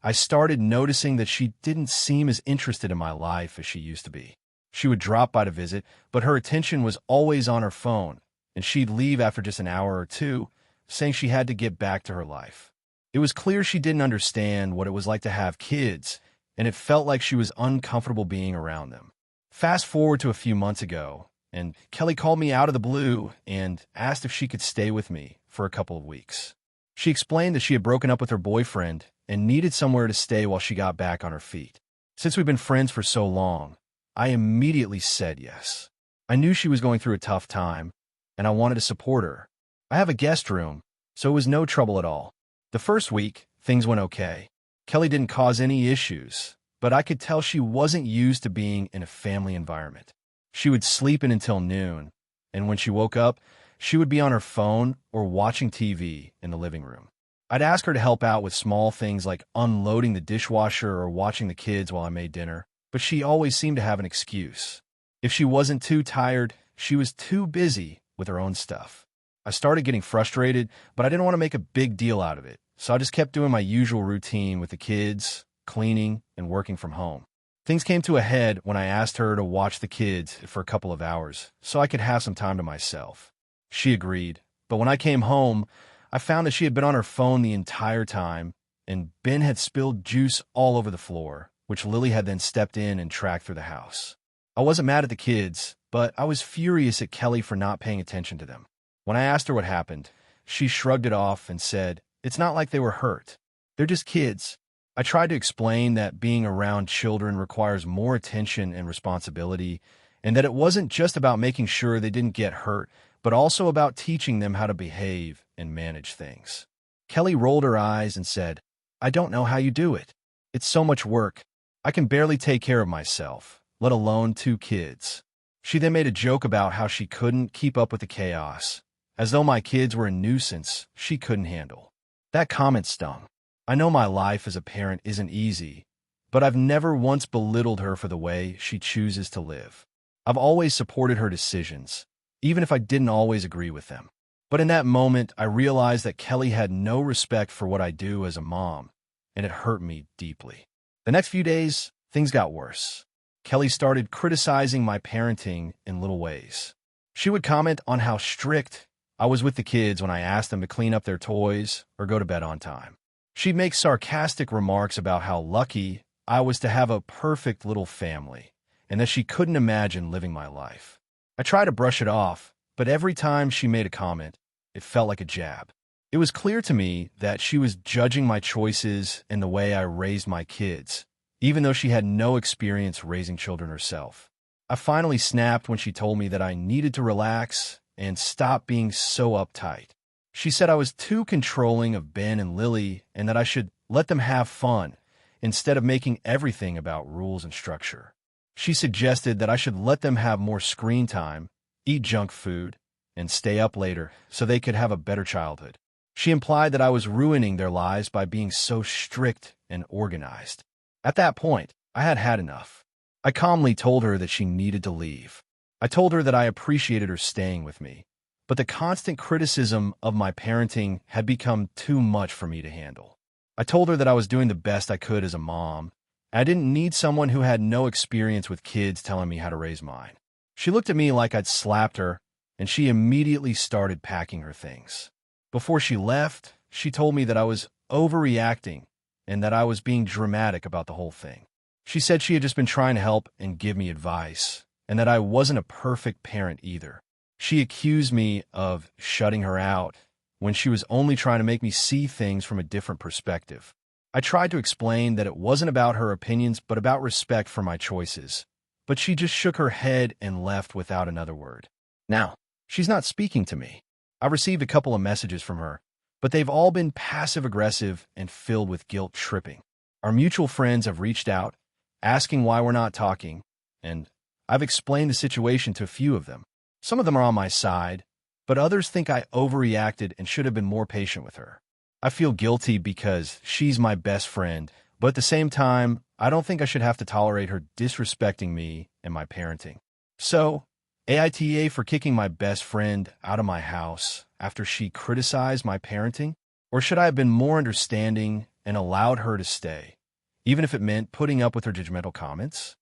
I started noticing that she didn't seem as interested in my life as she used to be. She would drop by to visit, but her attention was always on her phone, and she'd leave after just an hour or two, saying she had to get back to her life. It was clear she didn't understand what it was like to have kids, and it felt like she was uncomfortable being around them. Fast forward to a few months ago, and Kelly called me out of the blue and asked if she could stay with me for a couple of weeks. She explained that she had broken up with her boyfriend and needed somewhere to stay while she got back on her feet. Since we've been friends for so long, I immediately said yes. I knew she was going through a tough time, and I wanted to support her. I have a guest room, so it was no trouble at all. The first week, things went okay. Kelly didn't cause any issues, but I could tell she wasn't used to being in a family environment. She would sleep in until noon, and when she woke up, she would be on her phone or watching TV in the living room. I'd ask her to help out with small things like unloading the dishwasher or watching the kids while I made dinner, but she always seemed to have an excuse. If she wasn't too tired, she was too busy with her own stuff. I started getting frustrated, but I didn't want to make a big deal out of it, so I just kept doing my usual routine with the kids, cleaning, and working from home. Things came to a head when I asked her to watch the kids for a couple of hours so I could have some time to myself. She agreed, but when I came home, I found that she had been on her phone the entire time, and Ben had spilled juice all over the floor, which Lily had then stepped in and tracked through the house. I wasn't mad at the kids, but I was furious at Kelly for not paying attention to them. When I asked her what happened, she shrugged it off and said, "It's not like they were hurt. They're just kids." I tried to explain that being around children requires more attention and responsibility, and that it wasn't just about making sure they didn't get hurt, but also about teaching them how to behave and manage things. Kelly rolled her eyes and said, "I don't know how you do it. It's so much work. I can barely take care of myself, let alone 2 kids." She then made a joke about how she couldn't keep up with the chaos, as though my kids were a nuisance she couldn't handle. That comment stung. I know my life as a parent isn't easy, but I've never once belittled her for the way she chooses to live. I've always supported her decisions, even if I didn't always agree with them. But in that moment, I realized that Kelly had no respect for what I do as a mom, and it hurt me deeply. The next few days, things got worse. Kelly started criticizing my parenting in little ways. She would comment on how strict I was with the kids when I asked them to clean up their toys or go to bed on time. She'd make sarcastic remarks about how lucky I was to have a perfect little family, and that she couldn't imagine living my life. I tried to brush it off, but every time she made a comment, it felt like a jab. It was clear to me that she was judging my choices and the way I raised my kids, even though she had no experience raising children herself. I finally snapped when she told me that I needed to relax and stop being so uptight. She said I was too controlling of Ben and Lily and that I should let them have fun instead of making everything about rules and structure. She suggested that I should let them have more screen time, eat junk food, and stay up later so they could have a better childhood. She implied that I was ruining their lives by being so strict and organized. At that point, I had had enough. I calmly told her that she needed to leave. I told her that I appreciated her staying with me, but the constant criticism of my parenting had become too much for me to handle. I told her that I was doing the best I could as a mom, and I didn't need someone who had no experience with kids telling me how to raise mine. She looked at me like I'd slapped her, and she immediately started packing her things. Before she left, she told me that I was overreacting and that I was being dramatic about the whole thing. She said she had just been trying to help and give me advice, and that I wasn't a perfect parent either. She accused me of shutting her out when she was only trying to make me see things from a different perspective. I tried to explain that it wasn't about her opinions, but about respect for my choices. But she just shook her head and left without another word. Now, she's not speaking to me. I received a couple of messages from her, but they've all been passive-aggressive and filled with guilt-tripping. Our mutual friends have reached out, asking why we're not talking, and I've explained the situation to a few of them. Some of them are on my side, but others think I overreacted and should have been more patient with her. I feel guilty because she's my best friend, but at the same time, I don't think I should have to tolerate her disrespecting me and my parenting. So, AITA for kicking my best friend out of my house after she criticized my parenting? Or should I have been more understanding and allowed her to stay, even if it meant putting up with her judgmental comments?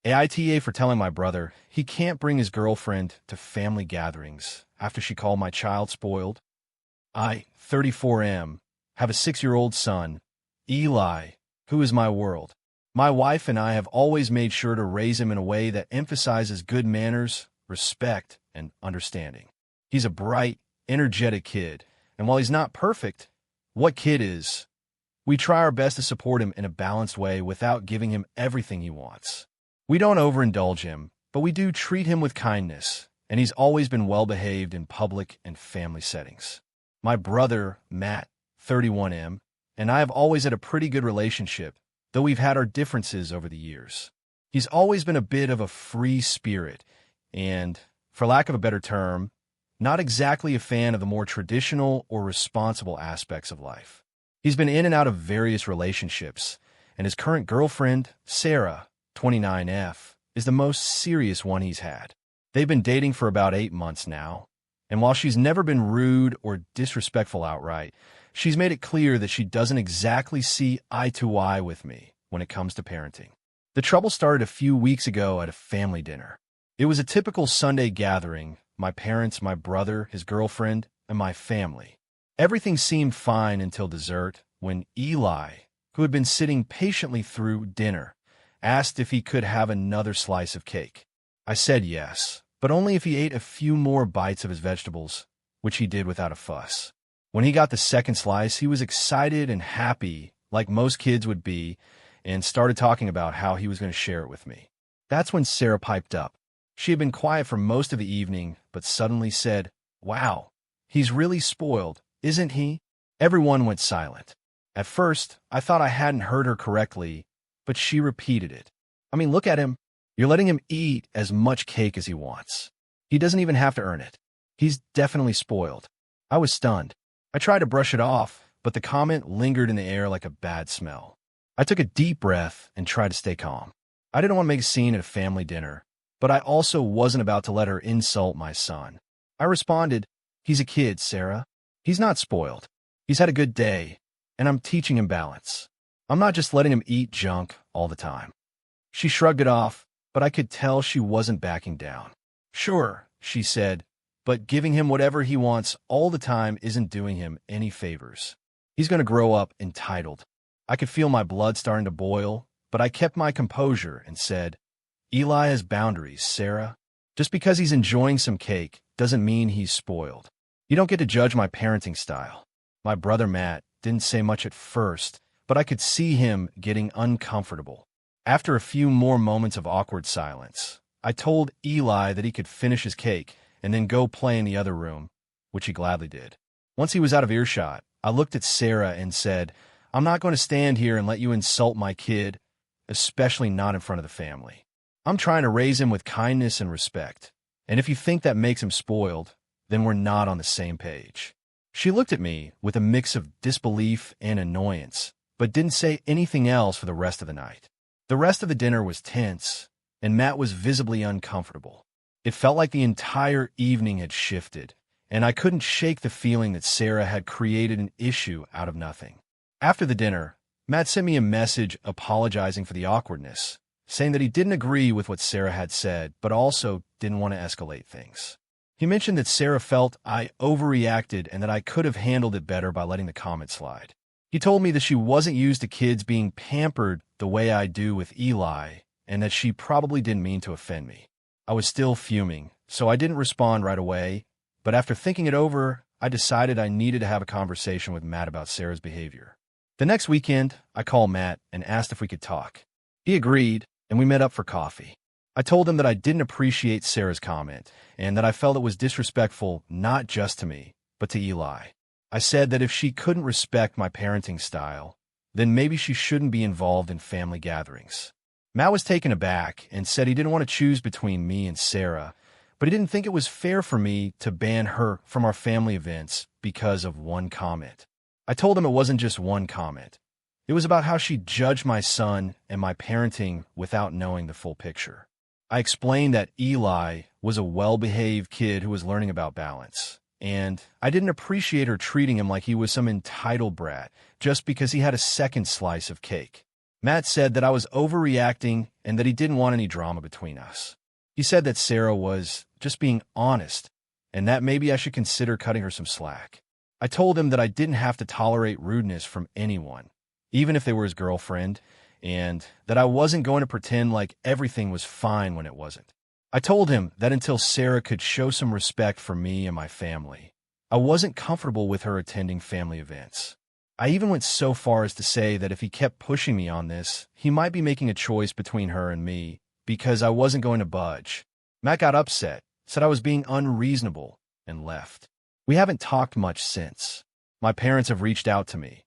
AITA for telling my brother he can't bring his girlfriend to family gatherings after she called my child spoiled. I, 34M, have a 6-year-old son, Eli, who is my world. My wife and I have always made sure to raise him in a way that emphasizes good manners, respect, and understanding. He's a bright, energetic kid, and while he's not perfect, what kid is? We try our best to support him in a balanced way without giving him everything he wants. We don't overindulge him, but we do treat him with kindness, and he's always been well-behaved in public and family settings. My brother, Matt, 31M, and I have always had a pretty good relationship, though we've had our differences over the years. He's always been a bit of a free spirit, and, for lack of a better term, not exactly a fan of the more traditional or responsible aspects of life. He's been in and out of various relationships, and his current girlfriend, Sarah, 29F, is the most serious one he's had. They've been dating for about 8 months now, and while she's never been rude or disrespectful outright, she's made it clear that she doesn't exactly see eye to eye with me when it comes to parenting. The trouble started a few weeks ago at a family dinner. It was a typical Sunday gathering: my parents, my brother, his girlfriend, and my family. Everything seemed fine until dessert, when Eli, who had been sitting patiently through dinner, asked if he could have another slice of cake. I said yes, but only if he ate a few more bites of his vegetables, which he did without a fuss. When he got the second slice, he was excited and happy, like most kids would be, and started talking about how he was going to share it with me. That's when Sarah piped up. She had been quiet for most of the evening, but suddenly said, "Wow, he's really spoiled, isn't he?" Everyone went silent. At first, I thought I hadn't heard her correctly, but she repeated it. "I mean, look at him. You're letting him eat as much cake as he wants. He doesn't even have to earn it. He's definitely spoiled." I was stunned. I tried to brush it off, but the comment lingered in the air like a bad smell. I took a deep breath and tried to stay calm. I didn't want to make a scene at a family dinner, but I also wasn't about to let her insult my son. I responded, "He's a kid, Sarah. He's not spoiled. He's had a good day, and I'm teaching him balance. I'm not just letting him eat junk all the time." She shrugged it off, but I could tell she wasn't backing down. "Sure," she said, "but giving him whatever he wants all the time isn't doing him any favors. He's going to grow up entitled." I could feel my blood starting to boil, but I kept my composure and said, "Eli has boundaries, Sarah. Just because he's enjoying some cake doesn't mean he's spoiled. You don't get to judge my parenting style." My brother Matt didn't say much at first, but I could see him getting uncomfortable. After a few more moments of awkward silence, I told Eli that he could finish his cake and then go play in the other room, which he gladly did. Once he was out of earshot, I looked at Sarah and said, "I'm not going to stand here and let you insult my kid, especially not in front of the family. I'm trying to raise him with kindness and respect, and if you think that makes him spoiled, then we're not on the same page." She looked at me with a mix of disbelief and annoyance, but didn't say anything else for the rest of the night. The rest of the dinner was tense, and Matt was visibly uncomfortable. It felt like the entire evening had shifted, and I couldn't shake the feeling that Sarah had created an issue out of nothing. After the dinner, Matt sent me a message apologizing for the awkwardness, saying that he didn't agree with what Sarah had said, but also didn't want to escalate things. He mentioned that Sarah felt I overreacted and that I could have handled it better by letting the comment slide. He told me that she wasn't used to kids being pampered the way I do with Eli, and that she probably didn't mean to offend me. I was still fuming, so I didn't respond right away, but after thinking it over, I decided I needed to have a conversation with Matt about Sarah's behavior. The next weekend, I called Matt and asked if we could talk. He agreed, and we met up for coffee. I told him that I didn't appreciate Sarah's comment, and that I felt it was disrespectful not just to me, but to Eli. I said that if she couldn't respect my parenting style, then maybe she shouldn't be involved in family gatherings. Matt was taken aback and said he didn't want to choose between me and Sarah, but he didn't think it was fair for me to ban her from our family events because of one comment. I told him it wasn't just one comment. It was about how she judged my son and my parenting without knowing the full picture. I explained that Eli was a well-behaved kid who was learning about balance, and I didn't appreciate her treating him like he was some entitled brat just because he had a second slice of cake. Matt said that I was overreacting and that he didn't want any drama between us. He said that Sarah was just being honest and that maybe I should consider cutting her some slack. I told him that I didn't have to tolerate rudeness from anyone, even if they were his girlfriend, and that I wasn't going to pretend like everything was fine when it wasn't. I told him that until Sarah could show some respect for me and my family, I wasn't comfortable with her attending family events. I even went so far as to say that if he kept pushing me on this, he might be making a choice between her and me, because I wasn't going to budge. Matt got upset, said I was being unreasonable, and left. We haven't talked much since. My parents have reached out to me,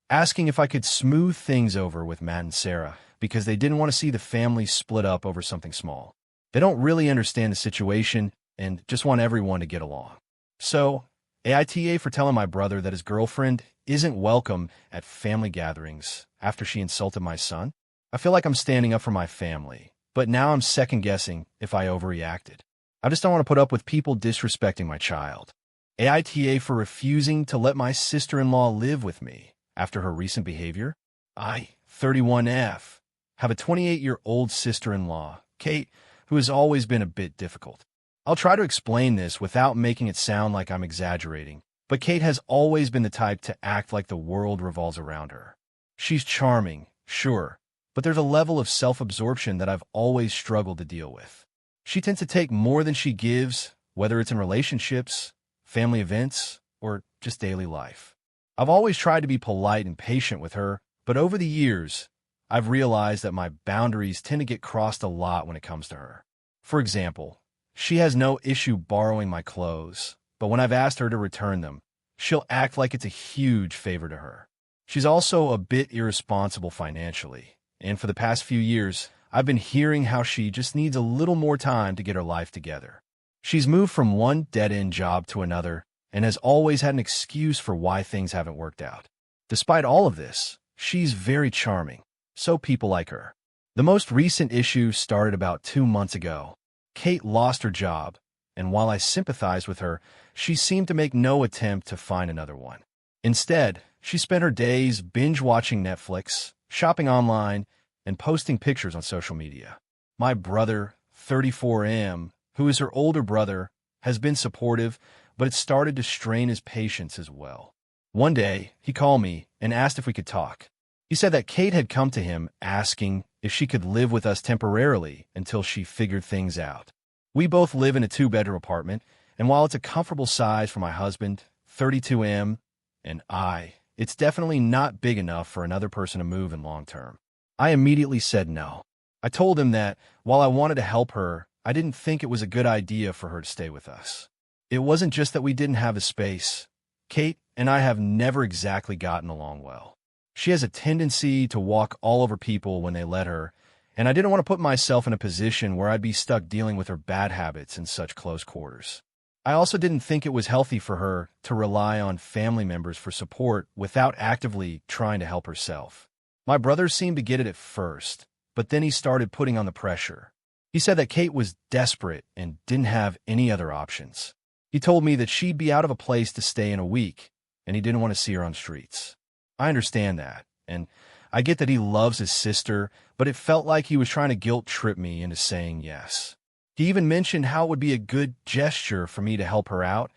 asking if I could smooth things over with Matt and Sarah, because they didn't want to see the family split up over something small. They don't really understand the situation and just want everyone to get along. So, AITA for telling my brother that his girlfriend isn't welcome at family gatherings after she insulted my son. I feel like I'm standing up for my family, but now I'm second-guessing if I overreacted. I just don't want to put up with people disrespecting my child. AITA for refusing to let my sister-in-law live with me after her recent behavior. I, 31F, have a 28-year-old sister-in-law, Kate, who has always been a bit difficult. I'll try to explain this without making it sound like I'm exaggerating, but Kate has always been the type to act like the world revolves around her. She's charming, sure, but there's a level of self-absorption that I've always struggled to deal with. She tends to take more than she gives, whether it's in relationships, family events, or just daily life. I've always tried to be polite and patient with her, but over the years, I've realized that my boundaries tend to get crossed a lot when it comes to her. For example, she has no issue borrowing my clothes, but when I've asked her to return them, she'll act like it's a huge favor to her. She's also a bit irresponsible financially, and for the past few years, I've been hearing how she just needs a little more time to get her life together. She's moved from one dead-end job to another and has always had an excuse for why things haven't worked out. Despite all of this, she's very charming, so people like her. The most recent issue started about 2 months ago. Kate lost her job, and while I sympathized with her, she seemed to make no attempt to find another one. Instead, she spent her days binge-watching Netflix, shopping online, and posting pictures on social media. My brother, 34M, who is her older brother, has been supportive, but it started to strain his patience as well. One day, he called me and asked if we could talk. He said that Kate had come to him asking if she could live with us temporarily until she figured things out. We both live in a 2-bedroom apartment, and while it's a comfortable size for my husband, 32M, and I, it's definitely not big enough for another person to move in long term. I immediately said no. I told him that while I wanted to help her, I didn't think it was a good idea for her to stay with us. It wasn't just that we didn't have a space. Kate and I have never exactly gotten along well. She has a tendency to walk all over people when they let her, and I didn't want to put myself in a position where I'd be stuck dealing with her bad habits in such close quarters. I also didn't think it was healthy for her to rely on family members for support without actively trying to help herself. My brother seemed to get it at first, but then he started putting on the pressure. He said that Kate was desperate and didn't have any other options. He told me that she'd be out of a place to stay in a week, and he didn't want to see her on streets. I understand that, and I get that he loves his sister, but it felt like he was trying to guilt-trip me into saying yes. He even mentioned how it would be a good gesture for me to help her out,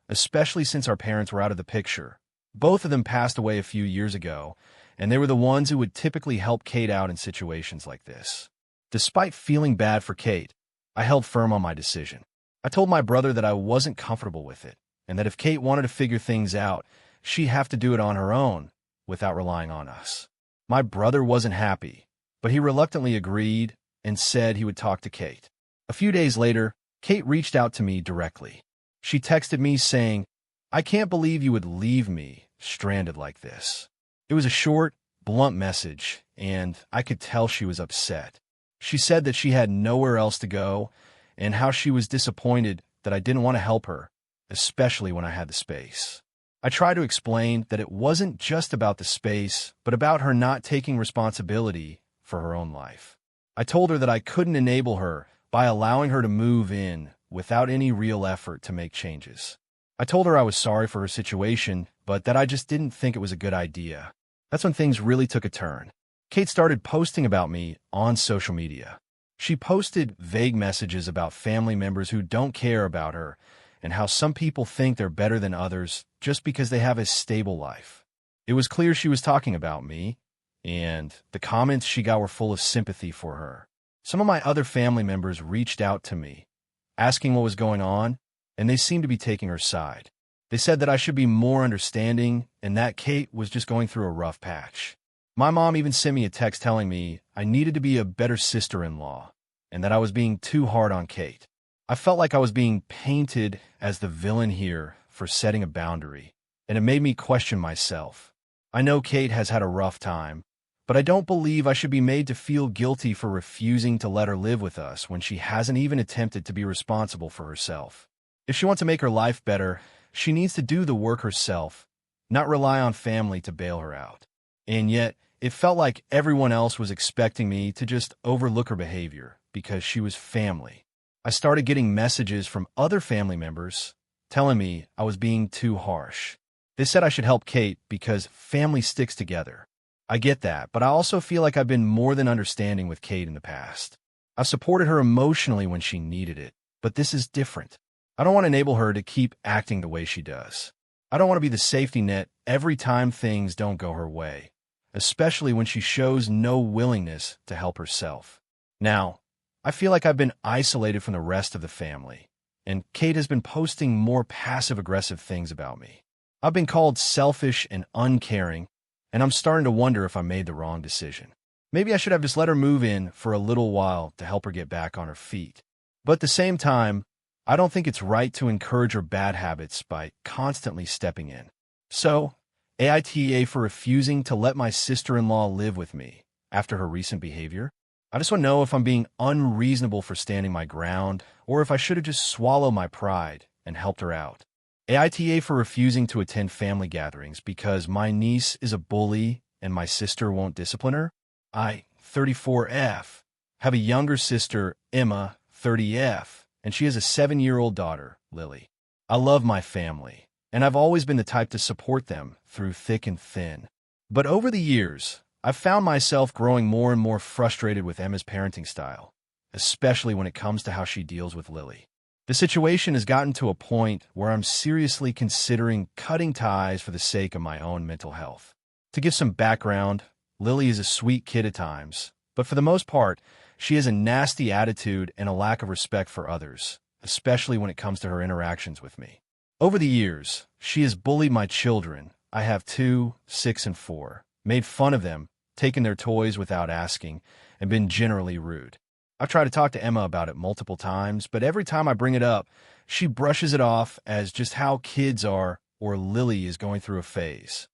especially since our parents were out of the picture. Both of them passed away a few years ago, and they were the ones who would typically help Kate out in situations like this. Despite feeling bad for Kate, I held firm on my decision. I told my brother that I wasn't comfortable with it, and that if Kate wanted to figure things out, she'd have to do it on her own, without relying on us. My brother wasn't happy, but he reluctantly agreed and said he would talk to Kate. A few days later, Kate reached out to me directly. She texted me saying, "I can't believe you would leave me stranded like this." It was a short, blunt message, and I could tell she was upset. She said that she had nowhere else to go, and how she was disappointed that I didn't want to help her, especially when I had the space. I tried to explain that it wasn't just about the space, but about her not taking responsibility for her own life. I told her that I couldn't enable her by allowing her to move in without any real effort to make changes. I told her I was sorry for her situation, but that I just didn't think it was a good idea. That's when things really took a turn. Kate started posting about me on social media. She posted vague messages about family members who don't care about her and how some people think they're better than others just because they have a stable life. It was clear she was talking about me, and the comments she got were full of sympathy for her. Some of my other family members reached out to me, asking what was going on, and they seemed to be taking her side. They said that I should be more understanding and that Kate was just going through a rough patch. My mom even sent me a text telling me I needed to be a better sister-in-law and that I was being too hard on Kate. I felt like I was being painted as the villain here for setting a boundary, and it made me question myself. I know Kate has had a rough time, but I don't believe I should be made to feel guilty for refusing to let her live with us when she hasn't even attempted to be responsible for herself. If she wants to make her life better, she needs to do the work herself, not rely on family to bail her out. And yet, it felt like everyone else was expecting me to just overlook her behavior because she was family. I started getting messages from other family members telling me I was being too harsh. They said I should help Kate because family sticks together. I get that, but I also feel like I've been more than understanding with Kate in the past. I've supported her emotionally when she needed it, but this is different. I don't want to enable her to keep acting the way she does. I don't want to be the safety net every time things don't go her way, especially when she shows no willingness to help herself. Now, I feel like I've been isolated from the rest of the family, and Kate has been posting more passive-aggressive things about me. I've been called selfish and uncaring, and I'm starting to wonder if I made the wrong decision. Maybe I should have just let her move in for a little while to help her get back on her feet. But at the same time, I don't think it's right to encourage her bad habits by constantly stepping in. So, AITA for refusing to let my sister-in-law live with me after her recent behavior. I just want to know if I'm being unreasonable for standing my ground, or if I should have just swallowed my pride and helped her out. AITA for refusing to attend family gatherings because my niece is a bully and my sister won't discipline her. I, 34F, have a younger sister, Emma, 30F, and she has a 7-year-old daughter, Lily. I love my family, and I've always been the type to support them through thick and thin. But over the years, I've found myself growing more and more frustrated with Emma's parenting style, especially when it comes to how she deals with Lily. The situation has gotten to a point where I'm seriously considering cutting ties for the sake of my own mental health. To give some background, Lily is a sweet kid at times, but for the most part, she has a nasty attitude and a lack of respect for others, especially when it comes to her interactions with me. Over the years, she has bullied my children. I have 2, 6, and 4, made fun of them, taken their toys without asking, and been generally rude. I've tried to talk to Emma about it multiple times, but every time I bring it up, she brushes it off as just how kids are or Lily is going through a phase.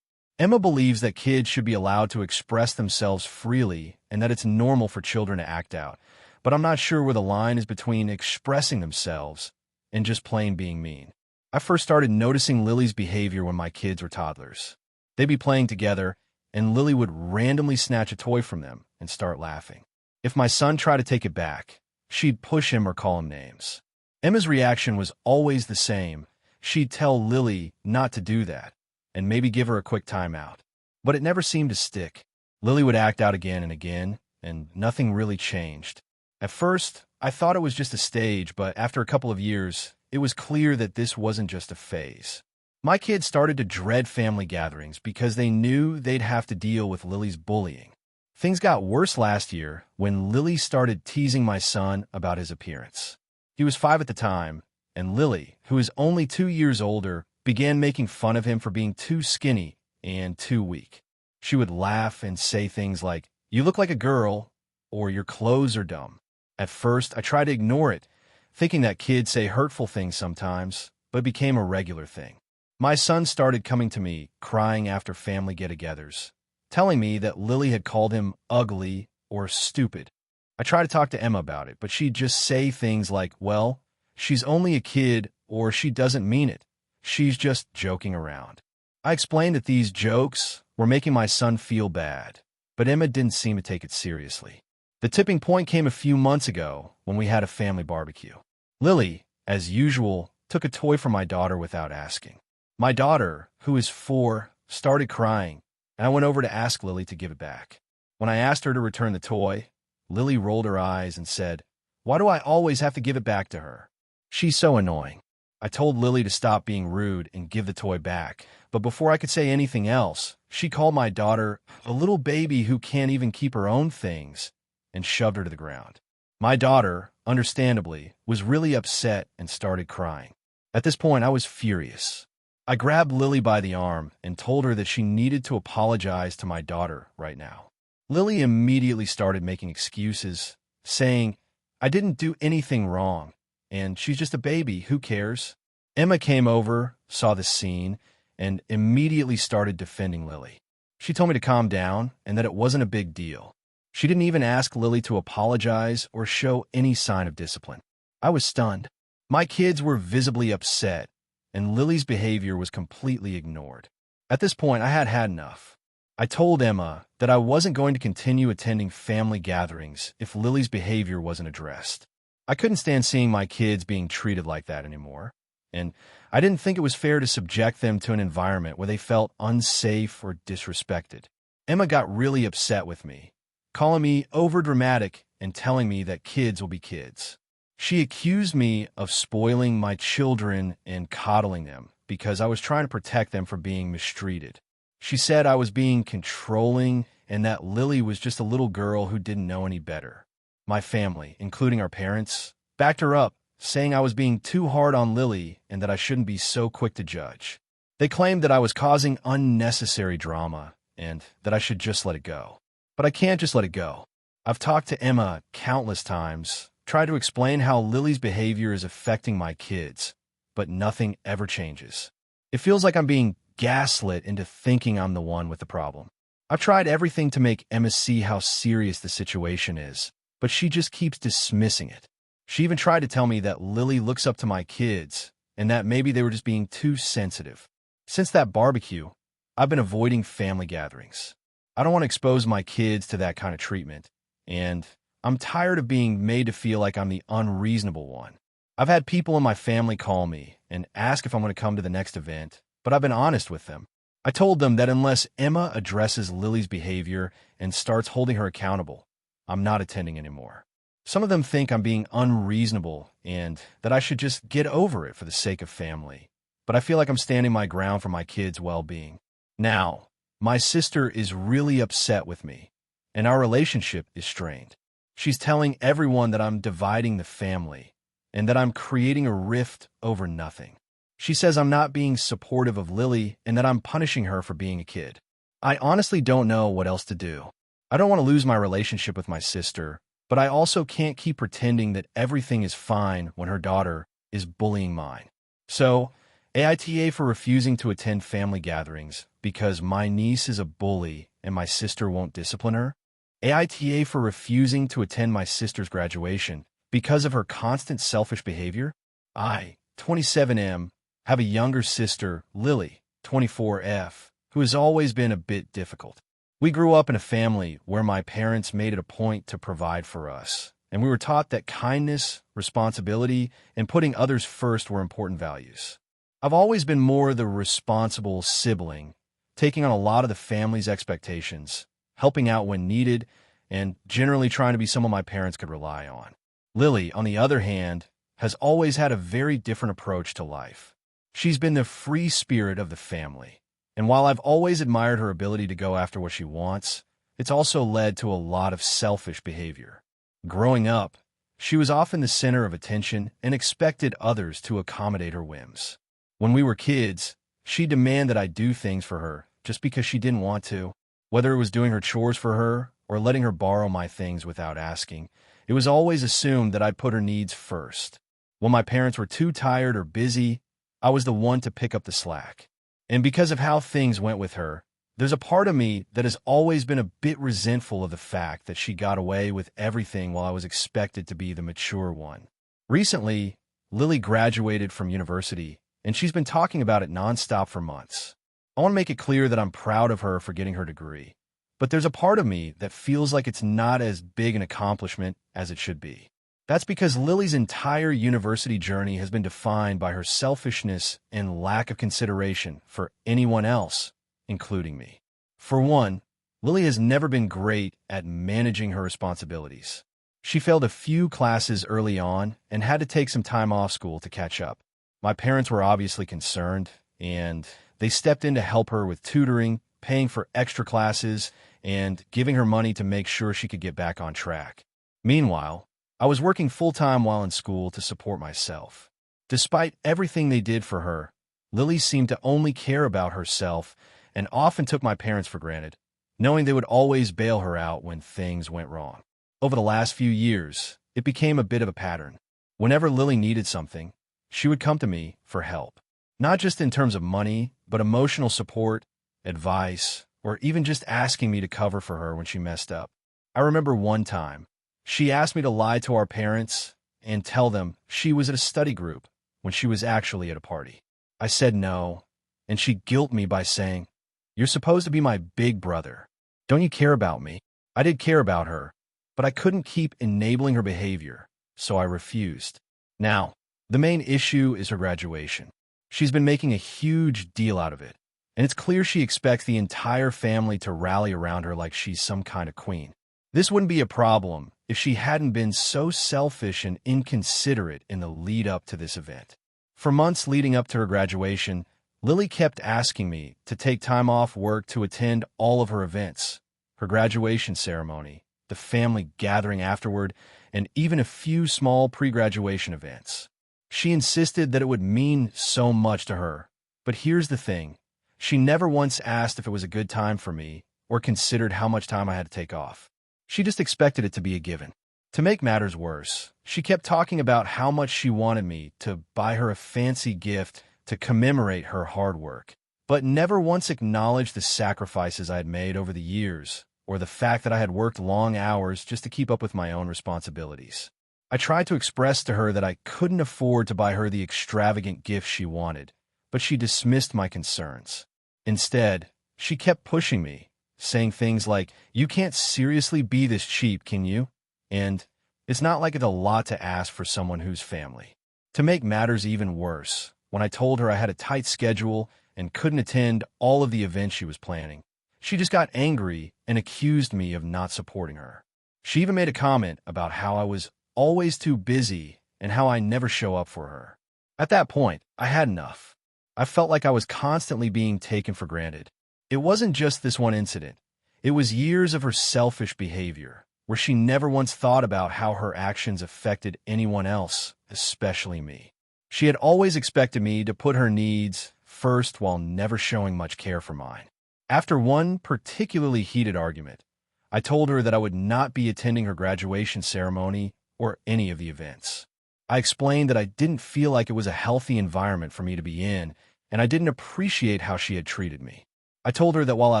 Emma believes that kids should be allowed to express themselves freely and that it's normal for children to act out, but I'm not sure where the line is between expressing themselves and just plain being mean. I first started noticing Lily's behavior when my kids were toddlers. They'd be playing together, and Lily would randomly snatch a toy from them and start laughing. If my son tried to take it back, she'd push him or call him names. Emma's reaction was always the same. She'd tell Lily not to do that, and maybe give her a quick timeout. But it never seemed to stick. Lily would act out again and again, and nothing really changed. At first, I thought it was just a stage, but after a couple of years, it was clear that this wasn't just a phase. My kids started to dread family gatherings because they knew they'd have to deal with Lily's bullying. Things got worse last year when Lily started teasing my son about his appearance. He was 5 at the time, and Lily, who is only 2 years older, began making fun of him for being too skinny and too weak. She would laugh and say things like, "You look like a girl," or "Your clothes are dumb." At first, I tried to ignore it, thinking that kids say hurtful things sometimes, but it became a regular thing. My son started coming to me, crying after family get-togethers, telling me that Lily had called him ugly or stupid. I tried to talk to Emma about it, but she'd just say things like, "Well, she's only a kid," or "She doesn't mean it. She's just joking around." I explained that these jokes were making my son feel bad, but Emma didn't seem to take it seriously. The tipping point came a few months ago when we had a family barbecue. Lily, as usual, took a toy from my daughter without asking. My daughter, who is 4, started crying, and I went over to ask Lily to give it back. When I asked her to return the toy, Lily rolled her eyes and said, "Why do I always have to give it back to her? She's so annoying." I told Lily to stop being rude and give the toy back, but before I could say anything else, she called my daughter a little baby who can't even keep her own things and shoved her to the ground. My daughter, understandably, was really upset and started crying. At this point, I was furious. I grabbed Lily by the arm and told her that she needed to apologize to my daughter right now. Lily immediately started making excuses, saying, "I didn't do anything wrong, and she's just a baby, who cares?" Emma came over, saw the scene, and immediately started defending Lily. She told me to calm down and that it wasn't a big deal. She didn't even ask Lily to apologize or show any sign of discipline. I was stunned. My kids were visibly upset, and Lily's behavior was completely ignored. At this point, I had had enough. I told Emma that I wasn't going to continue attending family gatherings if Lily's behavior wasn't addressed. I couldn't stand seeing my kids being treated like that anymore, and I didn't think it was fair to subject them to an environment where they felt unsafe or disrespected. Emma got really upset with me, calling me overdramatic and telling me that kids will be kids. She accused me of spoiling my children and coddling them because I was trying to protect them from being mistreated. She said I was being controlling and that Lily was just a little girl who didn't know any better. My family, including our parents, backed her up, saying I was being too hard on Lily and that I shouldn't be so quick to judge. They claimed that I was causing unnecessary drama and that I should just let it go. But I can't just let it go. I've talked to Emma countless times, tried to explain how Lily's behavior is affecting my kids, but nothing ever changes. It feels like I'm being gaslit into thinking I'm the one with the problem. I've tried everything to make Emma see how serious the situation is, but she just keeps dismissing it. She even tried to tell me that Lily looks up to my kids and that maybe they were just being too sensitive. Since that barbecue, I've been avoiding family gatherings. I don't want to expose my kids to that kind of treatment, and I'm tired of being made to feel like I'm the unreasonable one. I've had people in my family call me and ask if I'm going to come to the next event, but I've been honest with them. I told them that unless Emma addresses Lily's behavior and starts holding her accountable, I'm not attending anymore. Some of them think I'm being unreasonable and that I should just get over it for the sake of family, but I feel like I'm standing my ground for my kids' well-being. Now, my sister is really upset with me, and our relationship is strained. She's telling everyone that I'm dividing the family and that I'm creating a rift over nothing. She says I'm not being supportive of Lily and that I'm punishing her for being a kid. I honestly don't know what else to do. I don't want to lose my relationship with my sister, but I also can't keep pretending that everything is fine when her daughter is bullying mine. So, AITA for refusing to attend family gatherings because my niece is a bully and my sister won't discipline her. AITA for refusing to attend my sister's graduation because of her constant selfish behavior. I, 27M, have a younger sister, Lily, 24F, who has always been a bit difficult. We grew up in a family where my parents made it a point to provide for us, and we were taught that kindness, responsibility, and putting others first were important values. I've always been more the responsible sibling, taking on a lot of the family's expectations, helping out when needed, and generally trying to be someone my parents could rely on. Lily, on the other hand, has always had a very different approach to life. She's been the free spirit of the family, and while I've always admired her ability to go after what she wants, it's also led to a lot of selfish behavior. Growing up, she was often the center of attention and expected others to accommodate her whims. When we were kids, she demanded I do things for her just because she didn't want to. Whether it was doing her chores for her or letting her borrow my things without asking, it was always assumed that I'd put her needs first. When my parents were too tired or busy, I was the one to pick up the slack. And because of how things went with her, there's a part of me that has always been a bit resentful of the fact that she got away with everything while I was expected to be the mature one. Recently, Lily graduated from university, and she's been talking about it nonstop for months. I want to make it clear that I'm proud of her for getting her degree, but there's a part of me that feels like it's not as big an accomplishment as it should be. That's because Lily's entire university journey has been defined by her selfishness and lack of consideration for anyone else, including me. For one, Lily has never been great at managing her responsibilities. She failed a few classes early on and had to take some time off school to catch up. My parents were obviously concerned, and they stepped in to help her with tutoring, paying for extra classes, and giving her money to make sure she could get back on track. Meanwhile, I was working full-time while in school to support myself. Despite everything they did for her, Lily seemed to only care about herself and often took my parents for granted, knowing they would always bail her out when things went wrong. Over the last few years, it became a bit of a pattern. Whenever Lily needed something, she would come to me for help. Not just in terms of money, but emotional support, advice, or even just asking me to cover for her when she messed up. I remember one time, she asked me to lie to our parents and tell them she was at a study group when she was actually at a party. I said no, and she guilted me by saying, "You're supposed to be my big brother. Don't you care about me?" I did care about her, but I couldn't keep enabling her behavior, so I refused. Now, the main issue is her graduation. She's been making a huge deal out of it, and it's clear she expects the entire family to rally around her like she's some kind of queen. This wouldn't be a problem if she hadn't been so selfish and inconsiderate in the lead up to this event. For months leading up to her graduation, Lily kept asking me to take time off work to attend all of her events, her graduation ceremony, the family gathering afterward, and even a few small pre-graduation events. She insisted that it would mean so much to her. But here's the thing. She never once asked if it was a good time for me or considered how much time I had to take off. She just expected it to be a given. To make matters worse, she kept talking about how much she wanted me to buy her a fancy gift to commemorate her hard work, but never once acknowledged the sacrifices I had made over the years or the fact that I had worked long hours just to keep up with my own responsibilities. I tried to express to her that I couldn't afford to buy her the extravagant gift she wanted, but she dismissed my concerns. Instead, she kept pushing me, saying things like, "You can't seriously be this cheap, can you?" And, "It's not like it's a lot to ask for someone who's family." To make matters even worse, when I told her I had a tight schedule and couldn't attend all of the events she was planning, she just got angry and accused me of not supporting her. She even made a comment about how I was always too busy and how I never show up for her. At that point, I had enough. I felt like I was constantly being taken for granted. It wasn't just this one incident. It was years of her selfish behavior, where she never once thought about how her actions affected anyone else, especially me. She had always expected me to put her needs first while never showing much care for mine. After one particularly heated argument, I told her that I would not be attending her graduation ceremony or any of the events. I explained that I didn't feel like it was a healthy environment for me to be in, and I didn't appreciate how she had treated me. I told her that while I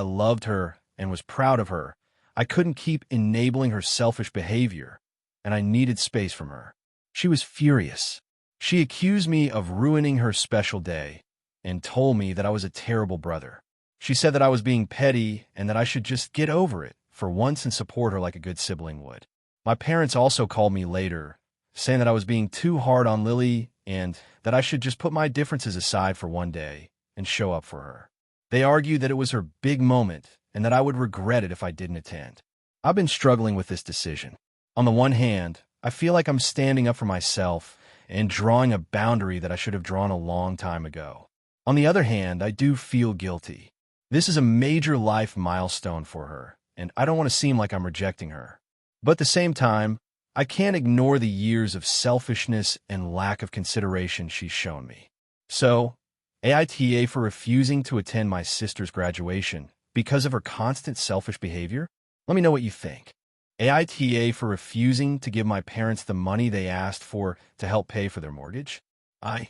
loved her and was proud of her, I couldn't keep enabling her selfish behavior, and I needed space from her. She was furious. She accused me of ruining her special day and told me that I was a terrible brother. She said that I was being petty and that I should just get over it for once and support her like a good sibling would. My parents also called me later, saying that I was being too hard on Lily and that I should just put my differences aside for one day and show up for her. They argued that it was her big moment and that I would regret it if I didn't attend. I've been struggling with this decision. On the one hand, I feel like I'm standing up for myself and drawing a boundary that I should have drawn a long time ago. On the other hand, I do feel guilty. This is a major life milestone for her, and I don't want to seem like I'm rejecting her. But at the same time, I can't ignore the years of selfishness and lack of consideration she's shown me. So, AITA for refusing to attend my sister's graduation because of her constant selfish behavior? Let me know what you think. AITA for refusing to give my parents the money they asked for to help pay for their mortgage? I,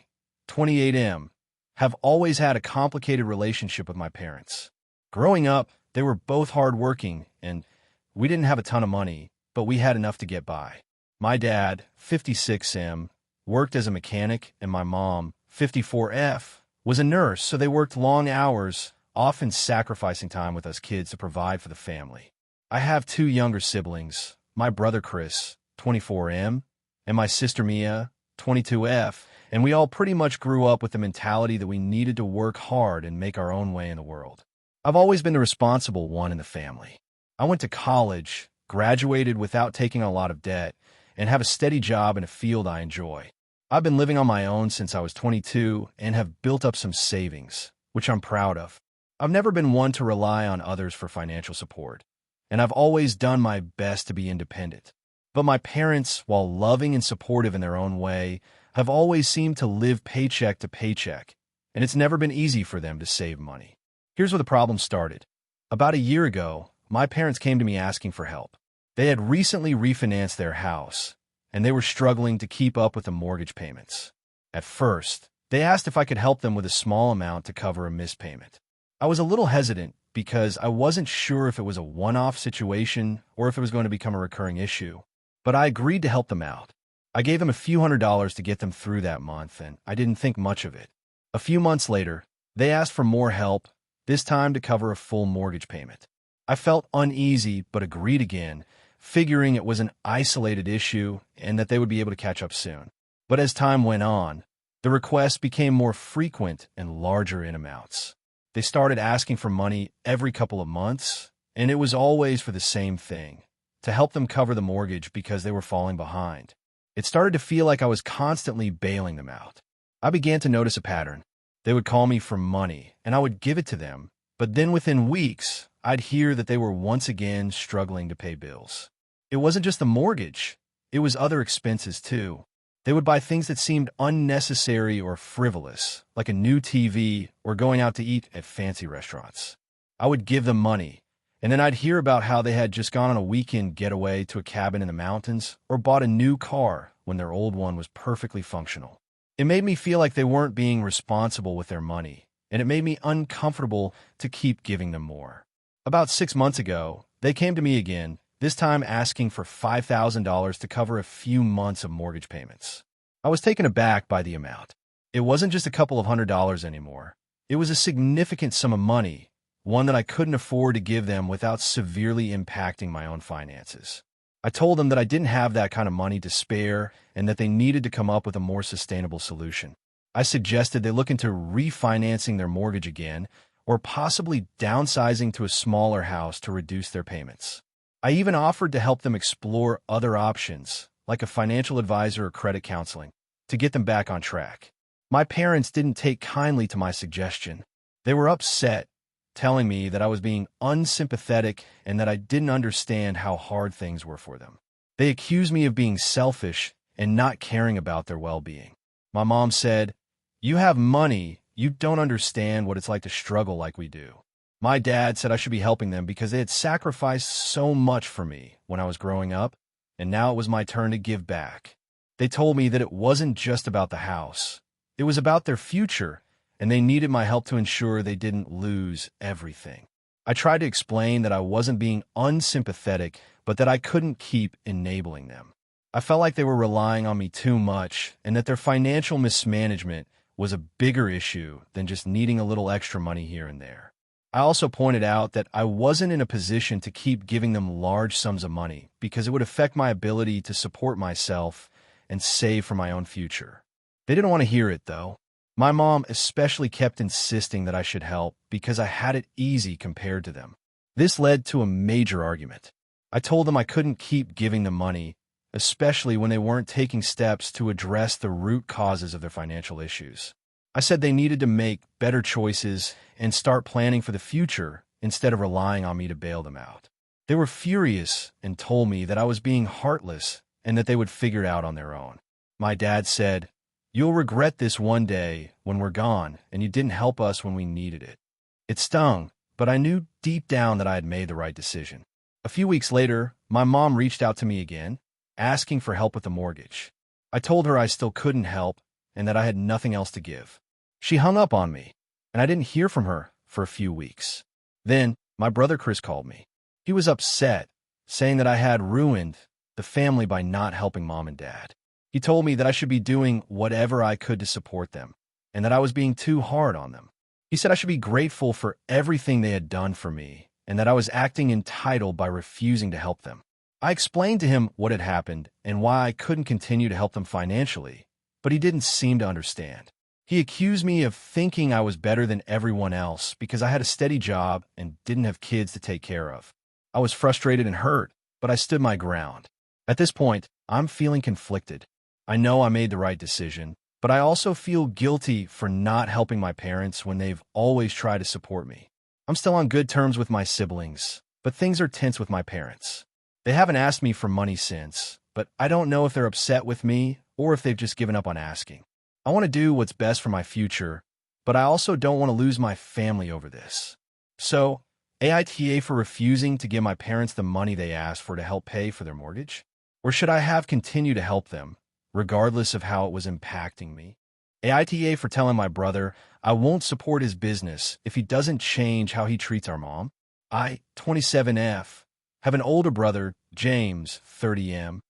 28M, have always had a complicated relationship with my parents. Growing up, they were both hardworking, and we didn't have a ton of money, but we had enough to get by. My dad, 56M, worked as a mechanic, and my mom, 54F, was a nurse, so they worked long hours, often sacrificing time with us kids to provide for the family. I have two younger siblings, my brother Chris, 24M, and my sister Mia, 22F, and we all pretty much grew up with the mentality that we needed to work hard and make our own way in the world. I've always been the responsible one in the family. I went to college, graduated without taking a lot of debt, and have a steady job in a field I enjoy. I've been living on my own since I was 22 and have built up some savings, which I'm proud of. I've never been one to rely on others for financial support, and I've always done my best to be independent. But my parents, while loving and supportive in their own way, have always seemed to live paycheck to paycheck, and it's never been easy for them to save money. Here's where the problem started. About a year ago, my parents came to me asking for help. They had recently refinanced their house, and they were struggling to keep up with the mortgage payments. At first, they asked if I could help them with a small amount to cover a missed payment. I was a little hesitant because I wasn't sure if it was a one-off situation or if it was going to become a recurring issue, but I agreed to help them out. I gave them a few $100s to get them through that month, and I didn't think much of it. A few months later, they asked for more help, this time to cover a full mortgage payment. I felt uneasy but agreed again, figuring it was an isolated issue and that they would be able to catch up soon. But as time went on, the requests became more frequent and larger in amounts. They started asking for money every couple of months, and it was always for the same thing, to help them cover the mortgage because they were falling behind. It started to feel like I was constantly bailing them out. I began to notice a pattern. They would call me for money, and I would give it to them, but then within weeks, I'd hear that they were once again struggling to pay bills. It wasn't just the mortgage, it was other expenses too. They would buy things that seemed unnecessary or frivolous, like a new TV or going out to eat at fancy restaurants. I would give them money, and then I'd hear about how they had just gone on a weekend getaway to a cabin in the mountains or bought a new car when their old one was perfectly functional. It made me feel like they weren't being responsible with their money, and it made me uncomfortable to keep giving them more. About 6 months ago, they came to me again, this time asking for $5,000 to cover a few months of mortgage payments. I was taken aback by the amount. It wasn't just a couple of $100s anymore. It was a significant sum of money, one that I couldn't afford to give them without severely impacting my own finances. I told them that I didn't have that kind of money to spare and that they needed to come up with a more sustainable solution. I suggested they look into refinancing their mortgage again or possibly downsizing to a smaller house to reduce their payments. I even offered to help them explore other options, like a financial advisor or credit counseling, to get them back on track. My parents didn't take kindly to my suggestion. They were upset, telling me that I was being unsympathetic and that I didn't understand how hard things were for them. They accused me of being selfish and not caring about their well-being. My mom said, "You have money, you don't understand what it's like to struggle like we do." My dad said I should be helping them because they had sacrificed so much for me when I was growing up, and now it was my turn to give back. They told me that it wasn't just about the house. It was about their future, and they needed my help to ensure they didn't lose everything. I tried to explain that I wasn't being unsympathetic, but that I couldn't keep enabling them. I felt like they were relying on me too much, and that their financial mismanagement was a bigger issue than just needing a little extra money here and there. I also pointed out that I wasn't in a position to keep giving them large sums of money because it would affect my ability to support myself and save for my own future. They didn't want to hear it, though. My mom especially kept insisting that I should help because I had it easy compared to them. This led to a major argument. I told them I couldn't keep giving them money, especially when they weren't taking steps to address the root causes of their financial issues. I said they needed to make better choices and start planning for the future instead of relying on me to bail them out. They were furious and told me that I was being heartless and that they would figure it out on their own. My dad said, "You'll regret this one day when we're gone and you didn't help us when we needed it." It stung, but I knew deep down that I had made the right decision. A few weeks later, my mom reached out to me again, asking for help with the mortgage. I told her I still couldn't help and that I had nothing else to give. She hung up on me, and I didn't hear from her for a few weeks. Then, my brother Chris called me. He was upset, saying that I had ruined the family by not helping mom and dad. He told me that I should be doing whatever I could to support them, and that I was being too hard on them. He said I should be grateful for everything they had done for me, and that I was acting entitled by refusing to help them. I explained to him what had happened and why I couldn't continue to help them financially, but he didn't seem to understand. He accused me of thinking I was better than everyone else because I had a steady job and didn't have kids to take care of. I was frustrated and hurt, but I stood my ground. At this point, I'm feeling conflicted. I know I made the right decision, but I also feel guilty for not helping my parents when they've always tried to support me. I'm still on good terms with my siblings, but things are tense with my parents. They haven't asked me for money since, but I don't know if they're upset with me or if they've just given up on asking. I want to do what's best for my future, but I also don't want to lose my family over this. So, AITA for refusing to give my parents the money they asked for to help pay for their mortgage? Or should I have continued to help them, regardless of how it was impacting me? AITA for telling my brother I won't support his business if he doesn't change how he treats our mom? I, 27F, have an older brother, James, 30M.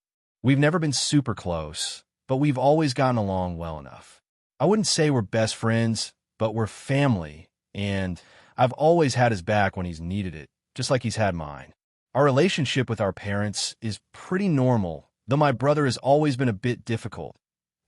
We've never been super close, but we've always gotten along well enough. I wouldn't say we're best friends, but we're family, and I've always had his back when he's needed it, just like he's had mine. Our relationship with our parents is pretty normal, though my brother has always been a bit difficult,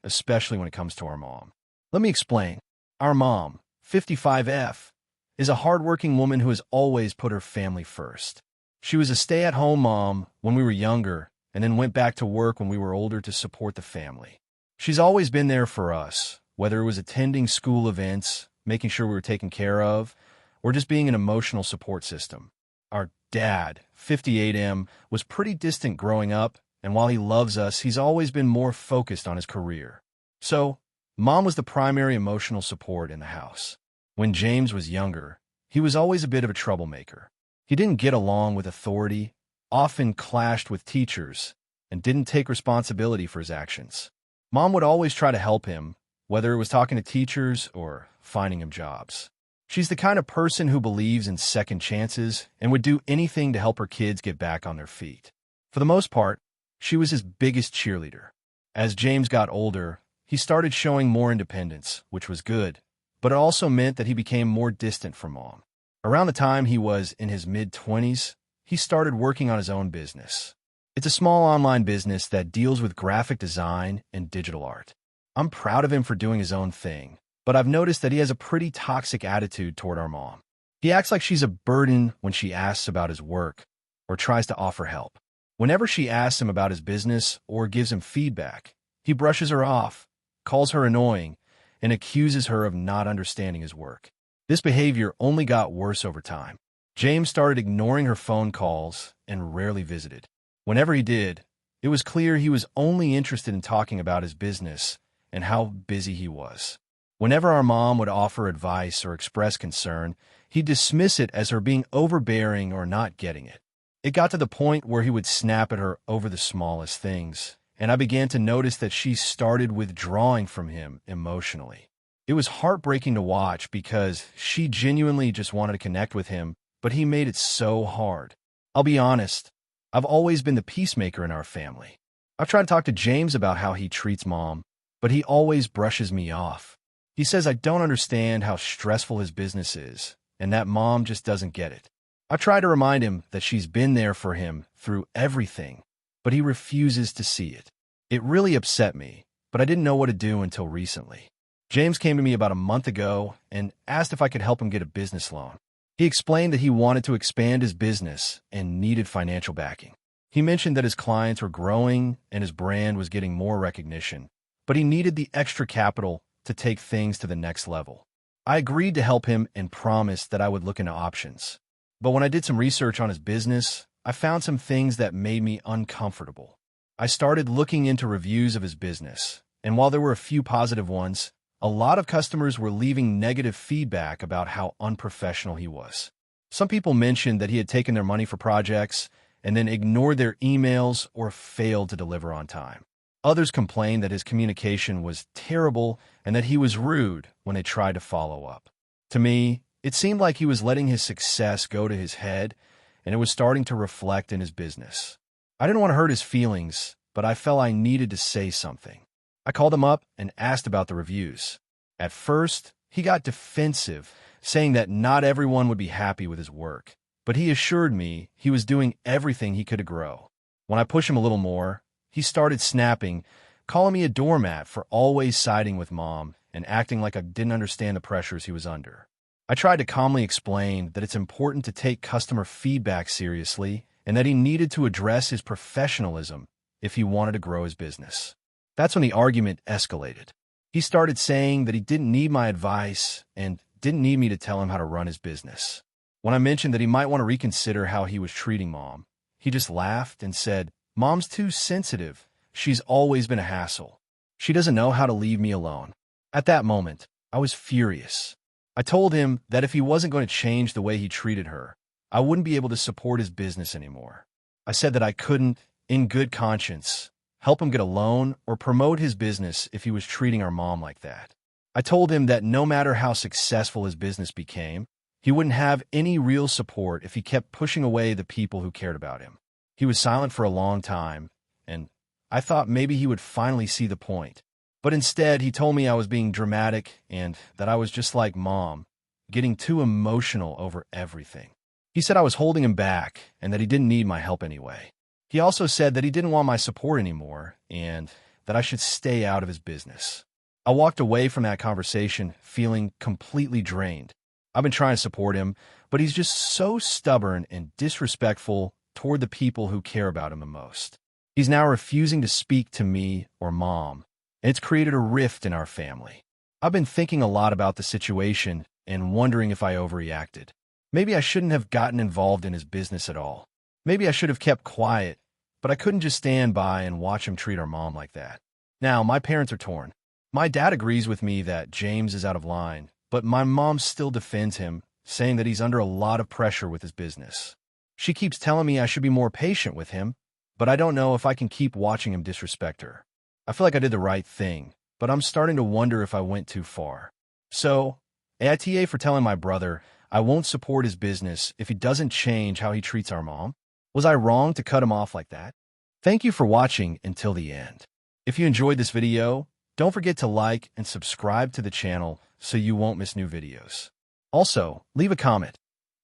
especially when it comes to our mom. Let me explain. Our mom, 55F, is a hardworking woman who has always put her family first. She was a stay-at-home mom when we were younger and then went back to work when we were older to support the family. She's always been there for us, whether it was attending school events, making sure we were taken care of, or just being an emotional support system. Our dad, 58M, was pretty distant growing up, and while he loves us, he's always been more focused on his career. So, Mom was the primary emotional support in the house. When James was younger, he was always a bit of a troublemaker. He didn't get along with authority, often clashed with teachers, and didn't take responsibility for his actions. Mom would always try to help him, whether it was talking to teachers or finding him jobs. She's the kind of person who believes in second chances and would do anything to help her kids get back on their feet. For the most part, she was his biggest cheerleader. As James got older, he started showing more independence, which was good, but it also meant that he became more distant from Mom. Around the time he was in his mid-20s, he started working on his own business. It's a small online business that deals with graphic design and digital art. I'm proud of him for doing his own thing, but I've noticed that he has a pretty toxic attitude toward our mom. He acts like she's a burden when she asks about his work or tries to offer help. Whenever she asks him about his business or gives him feedback, he brushes her off, calls her annoying, and accuses her of not understanding his work. This behavior only got worse over time. James started ignoring her phone calls and rarely visited. Whenever he did, it was clear he was only interested in talking about his business and how busy he was. Whenever our mom would offer advice or express concern, he'd dismiss it as her being overbearing or not getting it. It got to the point where he would snap at her over the smallest things, and I began to notice that she started withdrawing from him emotionally. It was heartbreaking to watch because she genuinely just wanted to connect with him, but he made it so hard. I'll be honest, I've always been the peacemaker in our family. I've tried to talk to James about how he treats Mom, but he always brushes me off. He says I don't understand how stressful his business is, and that Mom just doesn't get it. I try to remind him that she's been there for him through everything, but he refuses to see it. It really upset me, but I didn't know what to do until recently. James came to me about a month ago and asked if I could help him get a business loan. He explained that he wanted to expand his business and needed financial backing. He mentioned that his clients were growing and his brand was getting more recognition, but he needed the extra capital to take things to the next level. I agreed to help him and promised that I would look into options. But when I did some research on his business, I found some things that made me uncomfortable. I started looking into reviews of his business, and while there were a few positive ones, a lot of customers were leaving negative feedback about how unprofessional he was. Some people mentioned that he had taken their money for projects and then ignored their emails or failed to deliver on time. Others complained that his communication was terrible and that he was rude when they tried to follow up. To me, it seemed like he was letting his success go to his head, and it was starting to reflect in his business. I didn't want to hurt his feelings, but I felt I needed to say something. I called him up and asked about the reviews. At first, he got defensive, saying that not everyone would be happy with his work, but he assured me he was doing everything he could to grow. When I pushed him a little more, he started snapping, calling me a doormat for always siding with Mom and acting like I didn't understand the pressures he was under. I tried to calmly explain that it's important to take customer feedback seriously and that he needed to address his professionalism if he wanted to grow his business. That's when the argument escalated. He started saying that he didn't need my advice and didn't need me to tell him how to run his business. When I mentioned that he might want to reconsider how he was treating Mom, he just laughed and said, "Mom's too sensitive. She's always been a hassle. She doesn't know how to leave me alone." At that moment, I was furious. I told him that if he wasn't going to change the way he treated her, I wouldn't be able to support his business anymore. I said that I couldn't, in good conscience, help him get a loan or promote his business if he was treating our mom like that. I told him that no matter how successful his business became, he wouldn't have any real support if he kept pushing away the people who cared about him. He was silent for a long time, and I thought maybe he would finally see the point. But instead, he told me I was being dramatic and that I was just like Mom, getting too emotional over everything. He said I was holding him back and that he didn't need my help anyway. He also said that he didn't want my support anymore and that I should stay out of his business. I walked away from that conversation feeling completely drained. I've been trying to support him, but he's just so stubborn and disrespectful toward the people who care about him the most. He's now refusing to speak to me or Mom, and it's created a rift in our family. I've been thinking a lot about the situation and wondering if I overreacted. Maybe I shouldn't have gotten involved in his business at all. Maybe I should have kept quiet, but I couldn't just stand by and watch him treat our mom like that. Now, my parents are torn. My dad agrees with me that James is out of line, but my mom still defends him, saying that he's under a lot of pressure with his business. She keeps telling me I should be more patient with him, but I don't know if I can keep watching him disrespect her. I feel like I did the right thing, but I'm starting to wonder if I went too far. So, AITA for telling my brother I won't support his business if he doesn't change how he treats our mom. Was I wrong to cut him off like that? Thank you for watching until the end. If you enjoyed this video, don't forget to like and subscribe to the channel so you won't miss new videos. Also, leave a comment.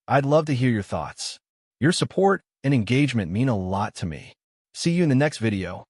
I'd love to hear your thoughts. Your support and engagement mean a lot to me. See you in the next video.